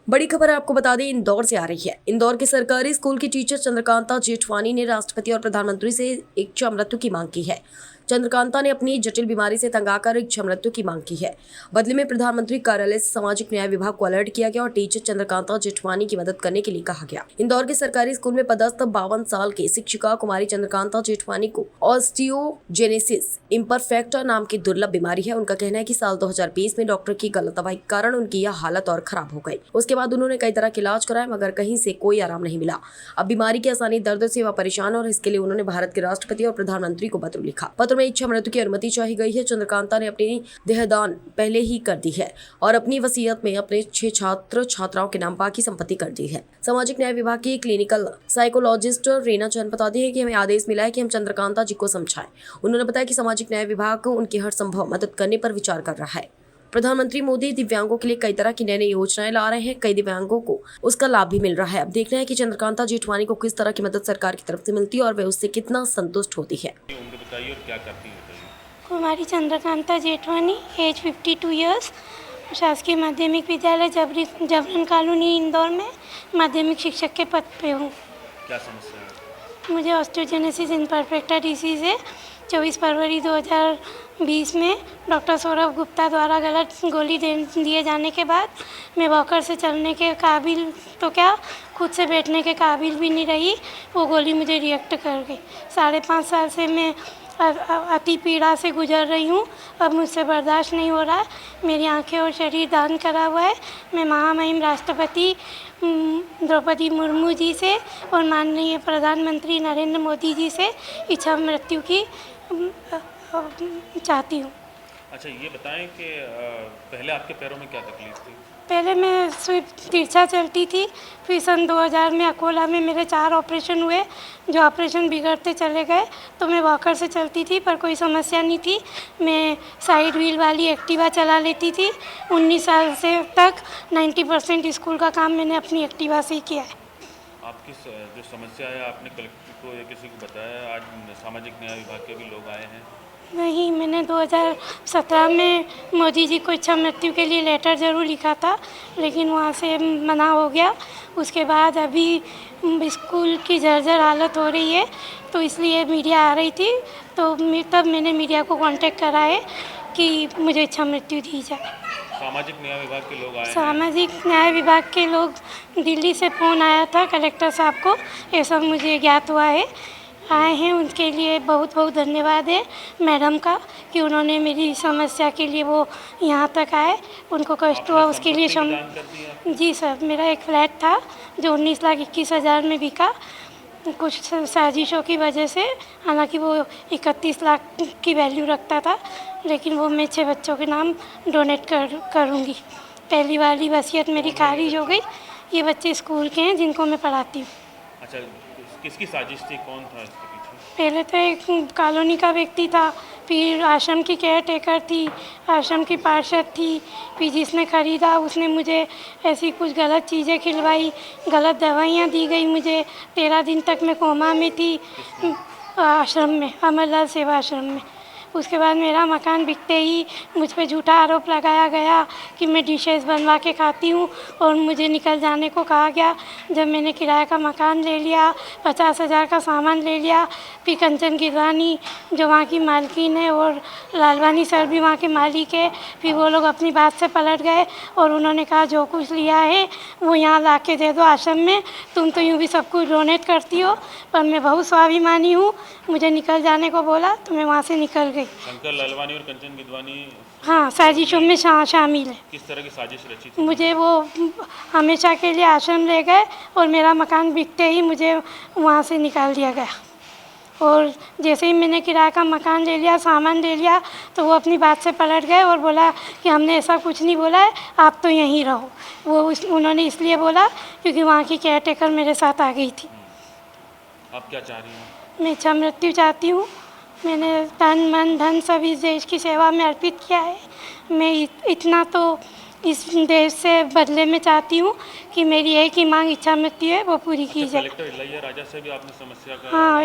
बड़ी खबर आपको बता दें, इंदौर से आ रही है। इंदौर के सरकारी स्कूल की टीचर चंद्रकांता जेठवानी ने राष्ट्रपति और प्रधानमंत्री से इच्छा मृत्यु की मांग की है। चंद्रकांता ने अपनी जटिल बीमारी से तंग आकर इच्छा मृत्यु की मांग की है। बदले में प्रधानमंत्री कार्यालय से सामाजिक न्याय विभाग को अलर्ट किया गया और टीचर चंद्रकांता जेठवानी की मदद करने के लिए कहा गया। इंदौर के सरकारी स्कूल में पदस्थ 52 साल की शिक्षिका कुमारी चंद्रकांता जेठवानी को ऑस्टियोजेनेसिस इम्परफेक्टा नाम की दुर्लभ बीमारी है। उनका कहना है कि साल 2020 में डॉक्टर की गलत दवाई के कारण उनकी यह हालत और खराब हो गई। उसके बाद उन्होंने कई तरह के इलाज कराए मगर कहीं से कोई आराम नहीं मिला। अब बीमारी की आसानी दर्द से वह परेशान और इसके लिए उन्होंने भारत के राष्ट्रपति और प्रधानमंत्री को पत्र लिखा। पत्र में इच्छा मृत्यु की अनुमति चाही गई है। चंद्रकांता ने अपनी देहदान पहले ही कर दी है और अपनी वसीयत में अपने 6 छात्र छात्राओं के नाम बाकी संपत्ति कर दी है। सामाजिक न्याय विभाग की क्लिनिकल साइकोलॉजिस्ट रीना चंद बताती है कि हमें आदेश मिला है कि हम चंद्रकांता जी को समझाएं। उन्होंने बताया कि सामाजिक न्याय विभाग को उनकी हर संभव मदद करने पर विचार कर रहा है। प्रधानमंत्री मोदी दिव्यांगों के लिए कई तरह की नई योजनाएं ला रहे हैं। कई दिव्यांगों को उसका लाभ भी मिल रहा है। अब देखना है कि चंद्रकांता जेठवानी को किस तरह की मदद सरकार की तरफ से मिलती है और वे उससे कितना संतुष्ट होती है। उम्र बताइए और क्या करती है? कुमारी चंद्रकांता जेठवानी, एज 52 ईयर्स, शासकीय माध्यमिक विद्यालय जबरन कॉलोनी इंदौर में माध्यमिक शिक्षक के पद पे हूँ। क्या समस्या है? मुझे ऑस्टियोजेनेसिस इम्परफेक्टा डिसीज़ है। 24 फरवरी 2020 में डॉक्टर सौरभ गुप्ता द्वारा गलत गोली दिए जाने के बाद मैं वॉकर से चलने के काबिल तो क्या खुद से बैठने के काबिल भी नहीं रही। वो गोली मुझे रिएक्ट कर गई। 5.5 साल से मैं अति पीड़ा से गुजर रही हूँ। अब मुझसे बर्दाश्त नहीं हो रहा है। मेरी आंखें और शरीर दान करा हुआ है। मैं महामहिम राष्ट्रपति द्रौपदी मुर्मू जी से और माननीय प्रधानमंत्री नरेंद्र मोदी जी से इच्छा मृत्यु की चाहती हूँ। अच्छा, ये बताएं कि पहले आपके पैरों में क्या तकलीफ थी? पहले मैं सिर्फ तिरछा चलती थी। फिर सन 2000 में अकोला में मेरे 4 ऑपरेशन हुए। जो ऑपरेशन बिगड़ते चले गए तो मैं वॉकर से चलती थी, पर कोई समस्या नहीं थी। मैं साइड व्हील वाली एक्टिवा चला लेती थी। 19 साल से तक 90% स्कूल का काम मैंने अपनी एक्टिवा से ही किया है। आपकी जो समस्या है आपने कलेक्टर को या किसी को बताया? आज सामाजिक न्याय विभाग के भी लोग आए हैं। नहीं, मैंने 2017 में मोदी जी को इच्छा मृत्यु के लिए लेटर ज़रूर लिखा था, लेकिन वहाँ से मना हो गया। उसके बाद अभी स्कूल की जर्जर हालत हो रही है, तो इसलिए मीडिया आ रही थी, तो तब मैंने मीडिया को कांटेक्ट करा है कि मुझे इच्छा मृत्यु दी जाए। सामाजिक न्याय विभाग के लोग आए हैं। सामाजिक न्याय विभाग के लोग, दिल्ली से फ़ोन आया था कलेक्टर साहब को, ये सब मुझे ज्ञात हुआ है। आए हैं, उनके लिए बहुत बहुत धन्यवाद है मैडम का कि उन्होंने मेरी समस्या के लिए वो यहाँ तक आए। उनको कष्ट हुआ उसके लिए जी सर, मेरा एक फ्लैट था जो 19,21,000 में बिका कुछ साजिशों की वजह से। हालांकि वो 31 लाख की वैल्यू रखता था, लेकिन वो मैं 6 बच्चों के नाम डोनेट करूँगी। पहली वाली वसीयत मेरी खारिज हो गई। ये बच्चे स्कूल के हैं जिनको मैं पढ़ाती हूँ। अच्छा, किसकी साजिश थी? कौन था इसके पीछे? पहले तो एक कॉलोनी का व्यक्ति था, फिर आश्रम की केयर टेकर थी, आश्रम की पार्षद थी, फिर जिसने ख़रीदा उसने मुझे ऐसी कुछ गलत चीज़ें खिलवाई, गलत दवाइयाँ दी गई मुझे। 13 दिन तक मैं कोमा में थी आश्रम में, अमरलाल सेवा आश्रम में। उसके बाद मेरा मकान बिकते ही मुझ पे झूठा आरोप लगाया गया कि मैं डिशेस बनवा के खाती हूँ और मुझे निकल जाने को कहा गया। जब मैंने किराए का मकान ले लिया, 50,000 का सामान ले लिया, फिर कंचन गिरवानी जो वहाँ की मालकिन है और लालवानी सर भी वहाँ के मालिक है, फिर वो लोग अपनी बात से पलट गए और उन्होंने कहा जो कुछ लिया है वो यहाँ ला के दे दो आश्रम में, तुम तो यूँ भी सब कुछ डोनेट करती हो। पर मैं बहुत स्वाभिमानी हूँ, मुझे निकल जाने को बोला तो मैं वहाँ से निकल गई। शंकर लालवानी और कंचन गिदवानी हाँ, साजिशों में शामिल है। किस तरह की साजिश रची थी? मुझे वो हमेशा के लिए आश्रम ले गए और मेरा मकान बिकते ही मुझे वहाँ से निकाल दिया गया। और जैसे ही मैंने किराए का मकान ले लिया, सामान ले लिया, तो वो अपनी बात से पलट गए और बोला कि हमने ऐसा कुछ नहीं बोला है, आप तो यहीं रहो। उन्होंने इसलिए बोला क्योंकि वहाँ की केयर टेकर मेरे साथ आ गई थी। आप क्या चाह रही हैं? मैं इच्छा मृत्यु चाहती हूँ। मैंने तन मन धन सब इस देश की सेवा में अर्पित किया है। मैं इतना तो इस देश से बदले में चाहती हूँ कि मेरी एक ही मांग इच्छा मृत्यु है वो पूरी की जाए। कलेक्टर इलाइया राजा से भी आपने समस्या का हाँ,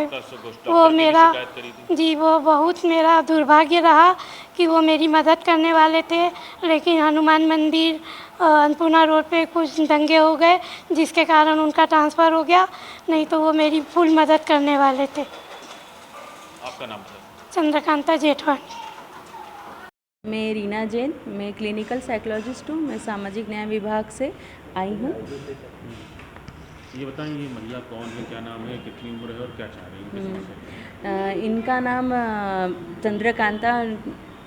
वो मेरा जी वो बहुत मेरा दुर्भाग्य रहा कि वो मेरी मदद करने वाले थे, लेकिन हनुमान मंदिर अन्नपूर्णा रोड पे कुछ दंगे हो गए जिसके कारण उनका ट्रांसफ़र हो गया, नहीं तो वो मेरी फुल मदद करने वाले थे। आपका नाम था? चंद्रकांता जेठवानी। मैं रीना जैन, मैं क्लिनिकल साइकोलॉजिस्ट हूँ। मैं सामाजिक न्याय विभाग से आई हूँ। ये बताएं, ये महिला कौन है, क्या नाम है, कितनी उम्र है और क्या चाह रही है? इनका नाम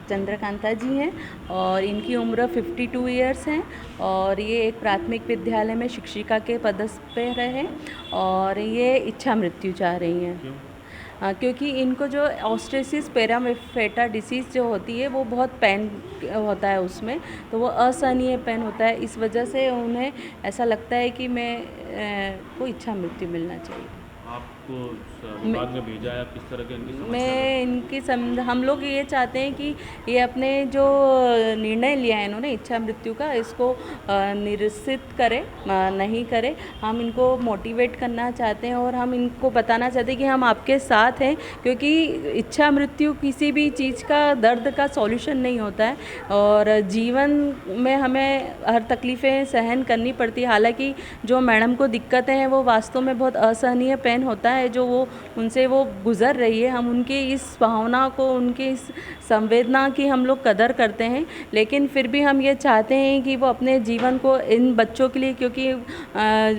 चंद्रकांता जी हैं और इनकी उम्र 52 ईयर्स हैं और ये एक प्राथमिक विद्यालय में शिक्षिका के पदस्थ पे रहे और ये इच्छा मृत्यु चाह रही हैं। क्योंकि इनको जो ऑस्ट्रेसिस पेराफेटा डिसीज़ जो होती है वो बहुत पेन होता है उसमें, तो वो असहनीय पेन होता है। इस वजह से उन्हें ऐसा लगता है कि को इच्छा मृत्यु मिलना चाहिए। आपको विभाग में भेजा है, किस तरह के हम लोग ये चाहते हैं कि ये अपने जो निर्णय लिया है इन्होंने इच्छा मृत्यु का, इसको निरसित करें, नहीं करें। हम इनको मोटिवेट करना चाहते हैं और हम इनको बताना चाहते हैं कि हम आपके साथ हैं, क्योंकि इच्छा मृत्यु किसी भी चीज़ का दर्द का सॉल्यूशन नहीं होता है और जीवन में हमें हर तकलीफ़ें सहन करनी पड़ती है। हालांकि जो मैडम को दिक्कतें हैं वो वास्तव में बहुत असहनीय पेन होता है जो उनसे वो गुज़र रही है। हम उनके इस भावना को, उनके इस संवेदना की हम लोग कदर करते हैं, लेकिन फिर भी हम ये चाहते हैं कि वो अपने जीवन को इन बच्चों के लिए, क्योंकि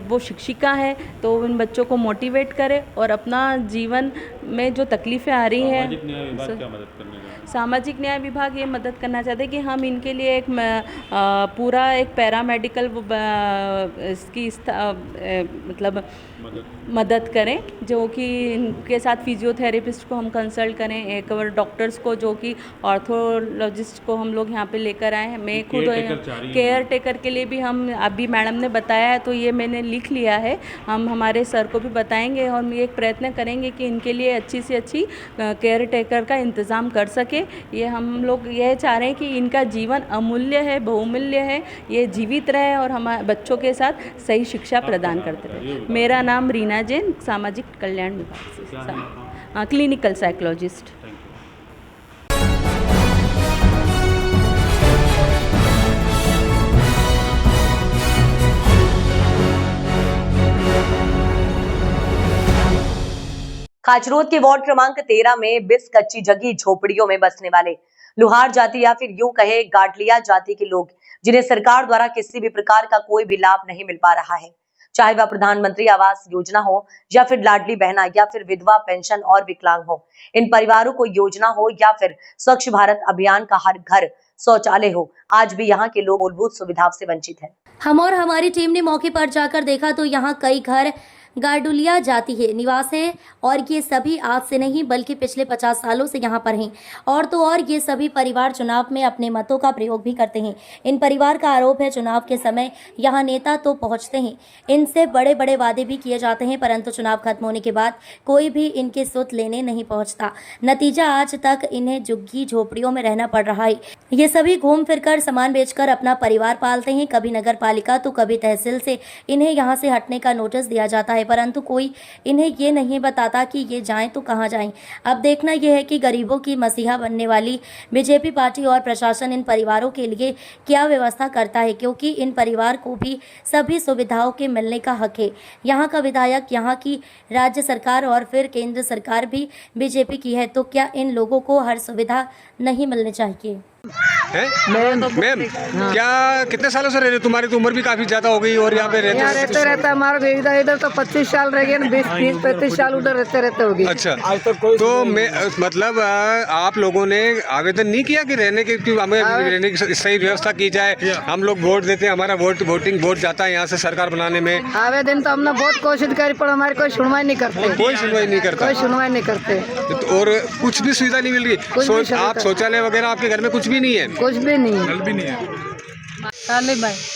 वो शिक्षिका है, तो इन बच्चों को मोटिवेट करे और अपना जीवन में जो तकलीफ़ें आ रही हैं, सामाजिक न्याय विभाग ये मदद करना चाहते हैं कि हम इनके लिए एक पूरा एक पैरामेडिकल इसकी मतलब मदद करें, जो कि इनके साथ फिजियोथेरेपिस्ट को हम कंसल्ट करें, एक और डॉक्टर्स को जो कि ऑर्थोलॉजिस्ट को हम लोग यहाँ पे लेकर आए हैं। मैं खुद केयर टेकर के लिए भी हम अभी मैडम ने बताया है तो ये मैंने लिख लिया है, हम हमारे सर को भी बताएंगे और हम ये एक प्रयत्न करेंगे कि इनके लिए अच्छी से अच्छी केयर टेकर का इंतज़ाम कर सके। ये हम लोग ये चाह रहे हैं कि इनका जीवन अमूल्य है, बहुमूल्य है, ये जीवित रहे और हमारे बच्चों के साथ सही शिक्षा प्रदान करते रहे। मेरा नाम रीना जैन, सामाजिक कल्याण विभाग से, क्लिनिकल साइकोलॉजिस्ट। खाचरोद के वार्ड क्रमांक 13 में 20 कच्ची जगी झोपड़ियों में बसने वाले लुहार जाति या फिर यूं कहे गाडलिया जाति के लोग, जिन्हें सरकार द्वारा किसी भी प्रकार का कोई भी लाभ नहीं मिल पा रहा है, चाहे वह प्रधानमंत्री आवास योजना हो या फिर लाडली बहना या फिर विधवा पेंशन और विकलांग हो। इन परिवारों को योजना हो या फिर स्वच्छ भारत अभियान का हर घर शौचालय हो, आज भी यहाँ के लोग मूलभूत सुविधाओं से वंचित हैं। हम और हमारी टीम ने मौके पर जाकर देखा तो यहाँ कई घर गाडुलिया जाति है निवास है और ये सभी आज से नहीं बल्कि पिछले 50 सालों से यहाँ पर हैं और तो और ये सभी परिवार चुनाव में अपने मतों का प्रयोग भी करते हैं। इन परिवार का आरोप है चुनाव के समय यहाँ नेता तो पहुँचते हैं, इनसे बड़े बड़े वादे भी किए जाते हैं, परंतु चुनाव खत्म होने के बाद कोई भी इनके सुध लेने नहीं पहुँचता। नतीजा आज तक इन्हें झुग्गी झोपड़ियों में रहना पड़ रहा है। ये सभी घूम फिर कर सामान बेचकर अपना परिवार पालते हैं। कभी नगर पालिका तो कभी तहसील से इन्हें यहाँ से हटने का नोटिस दिया जाता है, परंतु कोई इन्हें ये नहीं बताता कि ये जाएं तो कहां जाएं। अब देखना यह है कि गरीबों की मसीहा बनने वाली बीजेपी पार्टी और प्रशासन इन परिवारों के लिए क्या व्यवस्था करता है, क्योंकि इन परिवार को भी सभी सुविधाओं के मिलने का हक है। यहाँ का विधायक, यहाँ की राज्य सरकार और फिर केंद्र सरकार भी बीजेपी की है, तो क्या इन लोगों को हर सुविधा नहीं मिलनी चाहिए? मैम क्या कितने सालों से रह रहे हो? तुम्हारी तो उम्र भी काफी ज्यादा हो गई और यहाँ पे रहते हमारे इधर तो 25 साल रह गए, 20-35 साल उधर रहते होगी। अच्छा, तो मैं मतलब आप लोगों ने आवेदन नहीं किया कि रहने की, हमें रहने की सही व्यवस्था की जाए? हम लोग वोट देते हैं, हमारा वोटिंग वोट जाता है यहाँ से सरकार बनाने में। आवेदन तो हमने बहुत कोशिश करी पर हमारी कोई सुनवाई नहीं करते, कोई सुनवाई नहीं करता, कोई सुनवाई नहीं करते और कुछ भी सुविधा नहीं मिल रही। आप शौचालय वगैरह आपके घर में कुछ भी नहीं है? कुछ भी नहीं है, नल भी नहीं है।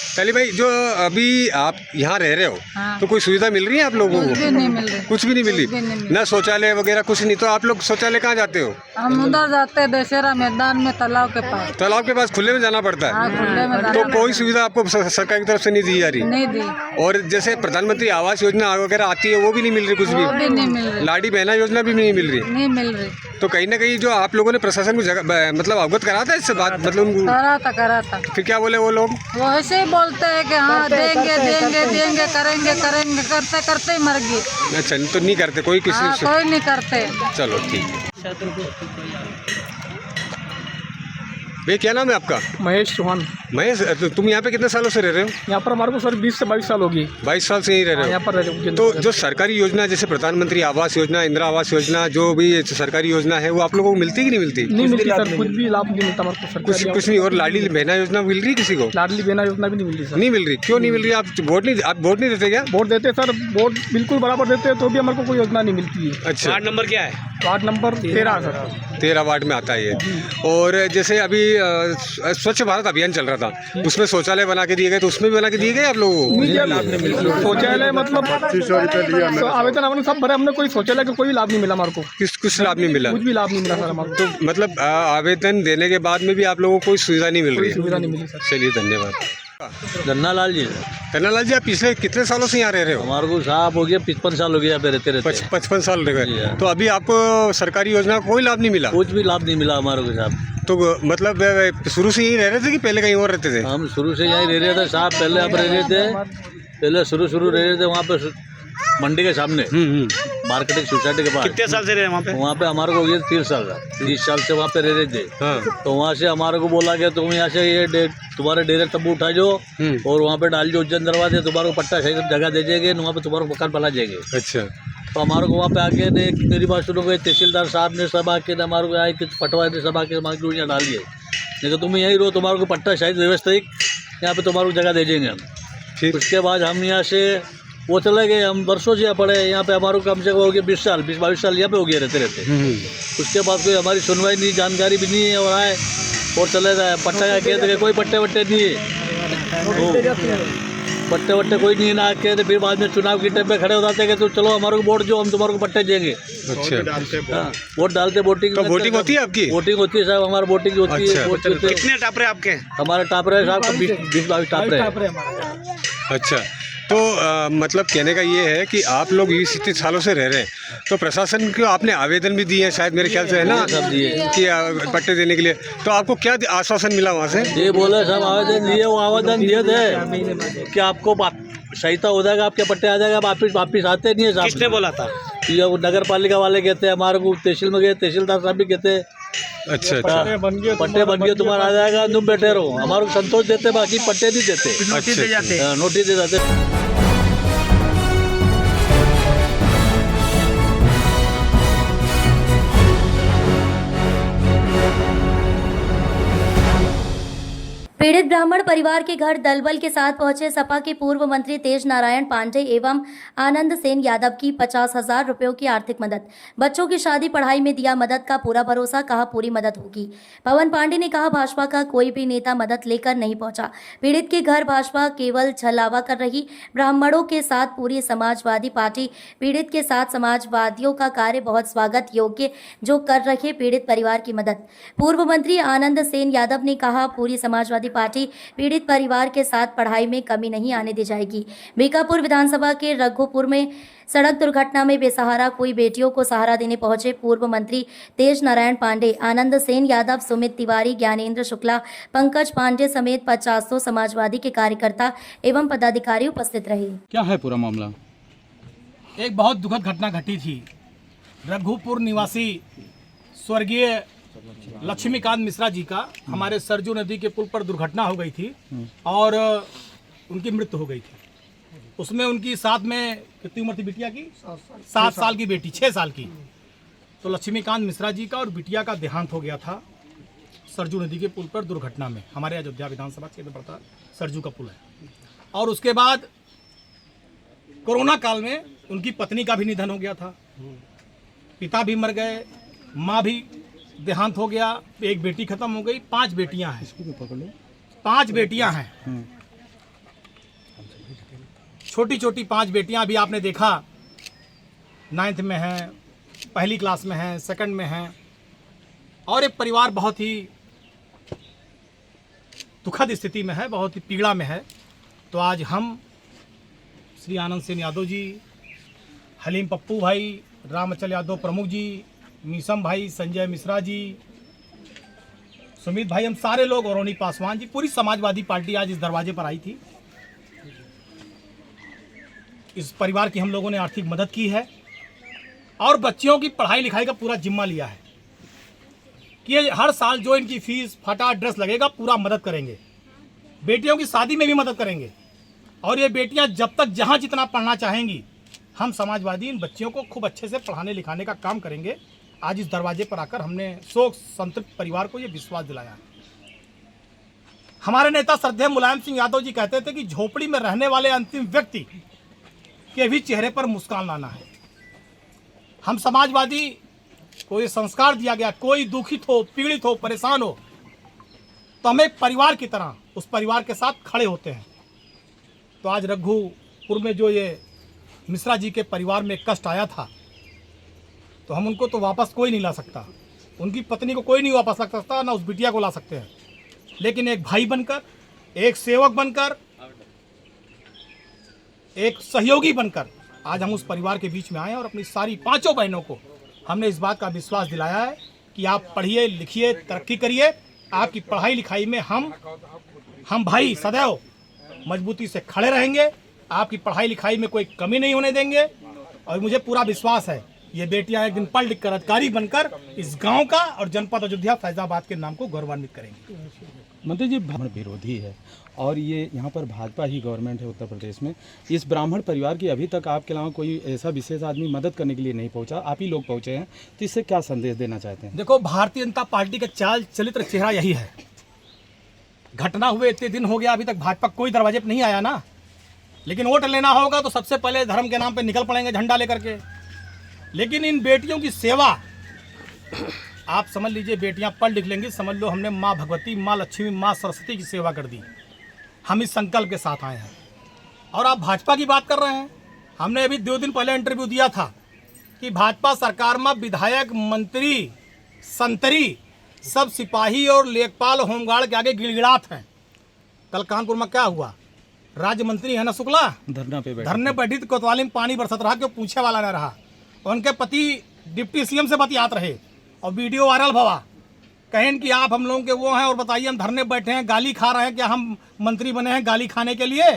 ताली भाई जो अभी आप यहाँ रह रहे हो, तो कोई सुविधा मिल रही है आप लोगों को? कुछ भी नहीं मिल रही, कुछ भी नहीं मिल रही, ना शौचालय वगैरह कुछ नहीं। तो आप लोग शौचालय कहाँ जाते हो? हम उधर जाते हैं दशहरा मैदान में, तालाब के पास। तालाब के पास खुले में जाना पड़ता है? खुले में। तो कोई सुविधा आपको सरकार की तरफ से नहीं दी जा रही? नहीं दी। और जैसे प्रधानमंत्री आवास योजना वगैरह आती है वो भी नहीं मिल रही? कुछ भी नहीं मिल रही। लाडी बहना योजना भी नहीं मिल रही? नहीं मिल रही। तो कहीं ना कहीं जो आप लोगों ने प्रशासन को मतलब अवगत करा था इससे बात, मतलब करा था। फिर क्या बोले वो लोग? वो ऐसे ही बोलते हैं कि हाँ देंगे देंगे देंगे, करेंगे करेंगे, करते करते ही मर गए। अच्छा, तो नहीं करते कोई किसी? कोई नहीं करते। चलो ठीक है। भैया क्या नाम है आपका? महेश चौहान। महेश, तो तुम यहाँ पे कितने सालों से रह रहे हो? यहाँ पर हमारे को सर 20 से 22 साल होगी। 22 साल से यहीं रह रहे हो? यहाँ पर रह रहे हो। तो जो सरकारी योजना जैसे प्रधानमंत्री आवास योजना, इंदिरा आवास योजना, जो भी सरकारी योजना है वो आप लोगों को मिलती कि नहीं मिलती? नहीं मिलती सर, कुछ भी लाभ नहीं मिलता हमारे को सरकारी। कुछ नहीं। और लाडली बहना योजना मिल रही किसी को? लाडली बहना योजना भी नहीं मिल रही सर। नहीं मिल रही? क्यों नहीं मिल रही? आप वोट नहीं देते क्या? वोट देते सर, वोट बिल्कुल बराबर देते हैं तो भी हमारे को कोई योजना नहीं मिलती है। अच्छा, वार्ड नंबर क्या है? Ward number 13 sir. 13 वार्ड में आता है ये। और जैसे अभी स्वच्छ भारत अभियान चल रहा था, उसमें शौचालय बना के दिए गए, तो उसमें भी बना के दिए गए आप लोगों को? शौचालय मतलब आवेदन हमने सब भरे, हमने कोई शौचालय का कोई लाभ नहीं मिला हमारे को। कुछ लाभ नहीं मिला? कुछ भी लाभ नहीं मिला सर हमारे को। तो मतलब आवेदन देने के बाद में भी आप लोगों को कोई सुविधा नहीं मिल रही है? सुविधा नहीं मिली सर। चलिए धन्यवाद। गन्नालाल जी। गन्नालाल जी, आप पिछले कितने सालों से यहाँ रह रहे हो? हमारे को साहब हो गया 55 साल हो गया यहाँ पे रहते 55 साल रह गए। तो अभी आपको सरकारी योजना का कोई लाभ नहीं मिला? कुछ भी लाभ नहीं मिला हमारे को साहब। तो मतलब शुरू से यहीं रह रहे थे कि पहले कहीं और रहते थे? हम शुरू से यहीं रह रहे थे साहब। पहले आप रह रहे थे, पहले शुरू रह रहे थे वहाँ पे मंडी के सामने, मार्केटिंग सोसाइटी के पास। कितने साल से रहे वहाँ पे? वहाँ पे हमारे को ये 30 साल का 30 साल से वहाँ पे रह रहे थे। हाँ। तो वहाँ से हमारे को बोला गया तुम यहाँ से ये तुम्हारे डेरे तंबू उठा जाओ और वहाँ पे डाल जो उज्जैन दरवाजे, तुम्हारे को पट्टा सही जगह दे जाएंगे, वहाँ पे तुम्हारे को मकान बना जाएंगे। अच्छा। तो हमारे को वहाँ पे आके ने मेरी बात सुनो गए, तहसीलदार साहब ने सब आके ने हमारे को आए कि पटवारी ने सब आके मांग यहाँ डाल दिए, नहीं तो तुम यहीं रहो, तुम्हारे को पट्टा शायद व्यवस्थित यहाँ पे तुम्हारे को जगह दे देंगे हम। उसके बाद हम यहाँ से वो चले गए, हम वर्षों से यहाँ पड़े। यहाँ पे हमारे को कम से कम हो गया 20-22 साल यहाँ पे हो गया रहते। उसके बाद कोई हमारी सुनवाई नहीं, जानकारी भी नहीं है और आए और चले जाए। पट्टा का कहते हैं कोई पट्टे वट्टे नहीं है, पट्टे वट्टे कोई नहीं है ना। कहते फिर बाद में चुनाव की टाइम पे खड़े हो जाते हैं तो चलो हमारे को वोट जो, हम तुम्हारे को पट्टे देंगे। अच्छा। वोट डालते, वोटिंग होती है आपकी? वोटिंग होती है साहब, हमारा वोटिंग होती है। कितने टापरे आपके? हमारे टापरे साहब 20-22 टापरे। अच्छा। तो मतलब कहने का ये है कि आप लोग 20 सालों से रह रहे हैं, तो प्रशासन को आपने आवेदन भी दिए हैं शायद, मेरे ख्याल से है ना, कि पट्टे देने के लिए। तो आपको क्या आश्वासन मिला वहाँ से? ये बोले सब आवेदन दिए, वो आवेदन दिए थे कि आपको सहायता हो जाएगा, आपके पट्टे आ जाएगा, वापिस आते नहीं है साहब। किसने बोला था? ये नगर पालिका वाले कहते हैं, हमारे को तहसील में गए, तहसीलदार साहब भी कहते हैं अच्छा पट्टे बन गए तुम्हारा आ जाएगा, तुम बैठे रहो। हमारे को संतोष देते, बाकी पट्टे नहीं देते, नोटिस दे जाते। नोटिस दे जाते। पीड़ित ब्राह्मण परिवार के घर दलबल के साथ पहुंचे सपा के पूर्व मंत्री तेज नारायण पांडे एवं आनंद सेन यादव की 50,000 रुपयों की आर्थिक मदद। बच्चों की शादी पढ़ाई में दिया मदद का पूरा भरोसा, कहा पूरी मदद होगी। पवन पांडे ने कहा भाजपा का कोई भी नेता मदद लेकर नहीं पहुंचा। पीड़ित के घर भाजपा केवल छलावा कर रही। ब्राह्मणों के साथ पूरी समाजवादी पार्टी पीड़ित के साथ समाजवादियों का कार्य बहुत स्वागत योग्य जो कर रहे पीड़ित परिवार की मदद। पूर्व मंत्री आनंद सेन यादव ने कहा पूरी समाजवादी पार्टी पीड़ित परिवार के साथ पढ़ाई में कमी नहीं आने दी जाएगी। बीकापुर विधानसभा के रघुपुर में सड़क दुर्घटना में बेसहारा कोई बेटियों को सहारा देने पहुंचे पूर्व मंत्री तेज नारायण पांडे, आनंद सेन यादव, सुमित तिवारी, ज्ञानेंद्र शुक्ला, पंकज पांडे समेत 50 समाजवादी के कार्यकर्ता एवं पदाधिकारी उपस्थित रहे। क्या है पूरा मामला? एक बहुत दुखद घटना घटी थी। रघुपुर निवासी स्वर्गीय लक्ष्मीकांत मिश्रा जी का हमारे सरजू नदी के पुल पर दुर्घटना हो गई थी और उनकी मृत्यु हो गई थी। उसमें उनकी साथ में कितनी उम्र थी बिटिया की? 7 साल की बेटी, 6 साल की। तो लक्ष्मीकांत मिश्रा जी का और बिटिया का देहांत हो गया था सरजू नदी के पुल पर दुर्घटना में। हमारे अयोध्या विधानसभा क्षेत्र पड़ता सरजू का पुल है। और उसके बाद कोरोना काल में उनकी पत्नी का भी निधन हो गया था, पिता भी मर गए, माँ भी देहांत हो गया, एक बेटी खत्म हो गई, 5 बेटियां हैं। 5 बेटियां हैं, छोटी छोटी 5 बेटियां। अभी आपने देखा 9th में हैं, पहली क्लास में हैं, 2nd में हैं। और एक परिवार बहुत ही दुखद स्थिति में है, बहुत ही पीड़ा में है। तो आज हम श्री आनंद सेन यादव जी, हलीम पप्पू भाई, रामचल यादव प्रमुख जी, मीसम भाई, संजय मिश्रा जी, सुमित भाई, हम सारे लोग, और रोनी पासवान जी, पूरी समाजवादी पार्टी आज इस दरवाजे पर आई थी। इस परिवार की हम लोगों ने आर्थिक मदद की है और बच्चियों की पढ़ाई लिखाई का पूरा जिम्मा लिया है। कि ये हर साल जो इनकी फीस फटा ड्रेस लगेगा पूरा मदद करेंगे, बेटियों की शादी में भी मदद करेंगे। और ये बेटियां जब तक जहां जितना पढ़ना चाहेंगी, हम समाजवादी इन बच्चियों को खूब अच्छे से पढ़ाने लिखाने का काम करेंगे। आज इस दरवाजे पर आकर हमने शोक संतृप्त परिवार को ये विश्वास दिलाया है। हमारे नेता श्रद्धेय मुलायम सिंह यादव जी कहते थे कि झोपड़ी में रहने वाले अंतिम व्यक्ति के भी चेहरे पर मुस्कान लाना है। हम समाजवादी को ये संस्कार दिया गया, कोई दुखित हो, पीड़ित हो, परेशान हो तो हम एक परिवार की तरह उस परिवार के साथ खड़े होते हैं। तो आज रघुपुर में जो ये मिश्रा जी के परिवार में कष्ट आया था, तो हम उनको तो वापस कोई नहीं ला सकता, उनकी पत्नी को कोई नहीं वापस ला सकता, ना उस बिटिया को ला सकते हैं। लेकिन एक भाई बनकर, एक सेवक बनकर, एक सहयोगी बनकर आज हम उस परिवार के बीच में आए हैं और अपनी सारी 5 बहनों को हमने इस बात का विश्वास दिलाया है कि आप पढ़िए, लिखिए, तरक्की करिए। आपकी पढ़ाई लिखाई में हम भाई सदैव मजबूती से खड़े रहेंगे, आपकी पढ़ाई लिखाई में कोई कमी नहीं होने देंगे। और मुझे पूरा विश्वास है ये बेटियां एक दिन पढ़ लिख कर अधिकारी बनकर इस गांव का और जनपद अयोध्या फैजाबाद के नाम को गौरवान्वित करेंगे। मंत्री जी, ब्राह्मण विरोधी है और ये यहाँ पर भाजपा ही गवर्नमेंट है उत्तर प्रदेश में। इस ब्राह्मण परिवार की अभी तक आपके अलावा कोई ऐसा विशेष आदमी मदद करने के लिए नहीं पहुँचा, आप ही लोग पहुँचे हैं, तो इससे क्या संदेश देना चाहते हैं? देखो, भारतीय जनता पार्टी का चाल चरित्र चेहरा यही है। घटना हुए इतने दिन हो गया, अभी तक भाजपा कोई दरवाजे पर नहीं आया ना। लेकिन वोट लेना होगा तो सबसे पहले धर्म के नाम पे निकल पड़ेंगे झंडा लेकर के। लेकिन इन बेटियों की सेवा, आप समझ लीजिए, बेटियां पढ़ लिख लेंगी, समझ लो हमने माँ भगवती, माँ लक्ष्मी, माँ सरस्वती की सेवा कर दी। हम इस संकल्प के साथ आए हैं। और आप भाजपा की बात कर रहे हैं, हमने अभी 2 दिन पहले इंटरव्यू दिया था कि भाजपा सरकार में विधायक, मंत्री, संतरी सब सिपाही और लेखपाल होमगार्ड के आगे गिड़गिड़ात हैं। कल कानपुर में क्या हुआ? राज्य मंत्री है ना शुक्ला, धरने बैठी तो कोतवाली में पानी बरसत रहा, क्यों पूछे वाला न रहा। उनके पति डिप्टी सीएम से बतियात रहे और वीडियो वायरल भवा, कहें कि आप हम लोगों के वो हैं और बताइए हम धरने बैठे हैं, गाली खा रहे हैं, क्या हम मंत्री बने हैं गाली खाने के लिए?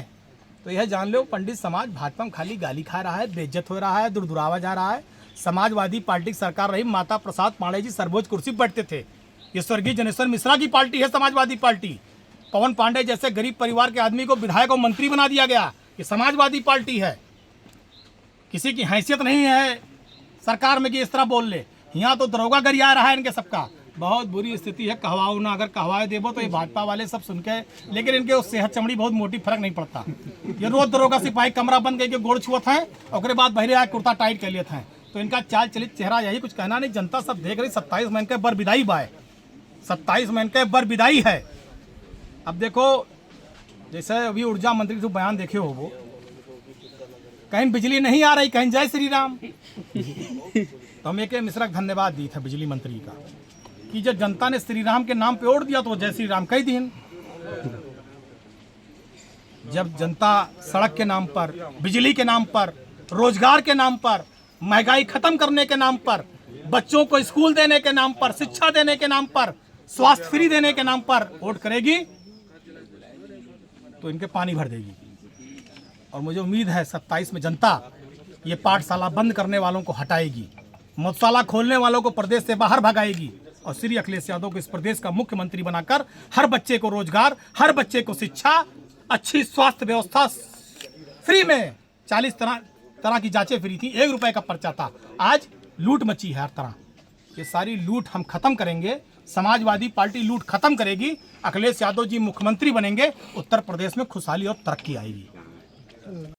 तो यह जान लो, पंडित समाज भाजपा में खाली गाली खा रहा है, बेइज्जत हो रहा है, दुरदुरावा जा रहा है। समाजवादी पार्टी की सरकार रही, माता प्रसाद पांडे जी सर्वोच्च कुर्सी पर बैठते थे। ये स्वर्गीय जनेश्वर मिश्रा की पार्टी है समाजवादी पार्टी। पवन पांडे जैसे गरीब परिवार के आदमी को विधायक और मंत्री बना दिया गया। ये समाजवादी पार्टी है। किसी की हैसियत नहीं है सरकार में कि इस तरह बोल ले। यहाँ तो दरोगा गरिया रहा है इनके सबका। बहुत बुरी स्थिति है। कहवाओ ना, अगर कहवाए देवो तो ये भाजपा वाले सब सुन के, लेकिन इनके उस सेहत चमड़ी बहुत मोटी, फर्क नहीं पड़ता। ये रोज दरोगा सिपाही कमरा बंद करके गोड़ छुअत हैं और बाद बहरे आए कुर्ता टाइट कर लेते हैं। तो इनका चाल चलित चेहरा यही, कुछ कहना नहीं। जनता सब देख रही। 27 में इनके बर विदाई बाय, 27 में इनके बर विदाई है। अब देखो, जैसे अभी ऊर्जा मंत्री जो बयान देखे हो, वो कहीं बिजली नहीं आ रही, कहीं जय श्री राम। तो हम एक मिश्रा का धन्यवाद दी था बिजली मंत्री का कि जब जनता ने श्री राम के नाम पे वोट दिया तो जय श्री राम कई दिन। जब जनता सड़क के नाम पर, बिजली के नाम पर, रोजगार के नाम पर, महंगाई खत्म करने के नाम पर, बच्चों को स्कूल देने के नाम पर, शिक्षा देने के नाम पर, स्वास्थ्य फ्री देने के नाम पर वोट करेगी तो इनके पानी भर देगी। और मुझे उम्मीद है 27 में जनता ये पाठशाला बंद करने वालों को हटाएगी, मधुशाला खोलने वालों को प्रदेश से बाहर भगाएगी और श्री अखिलेश यादव को इस प्रदेश का मुख्यमंत्री बनाकर हर बच्चे को रोजगार, हर बच्चे को शिक्षा, अच्छी स्वास्थ्य व्यवस्था फ्री में, 40 तरह की जांचें फ्री थी, 1 रुपए का पर्चा था। आज लूट मची है हर तरह। ये सारी लूट हम खत्म करेंगे। समाजवादी पार्टी लूट खत्म करेगी। अखिलेश यादव जी मुख्यमंत्री बनेंगे। उत्तर प्रदेश में खुशहाली और तरक्की आएगी।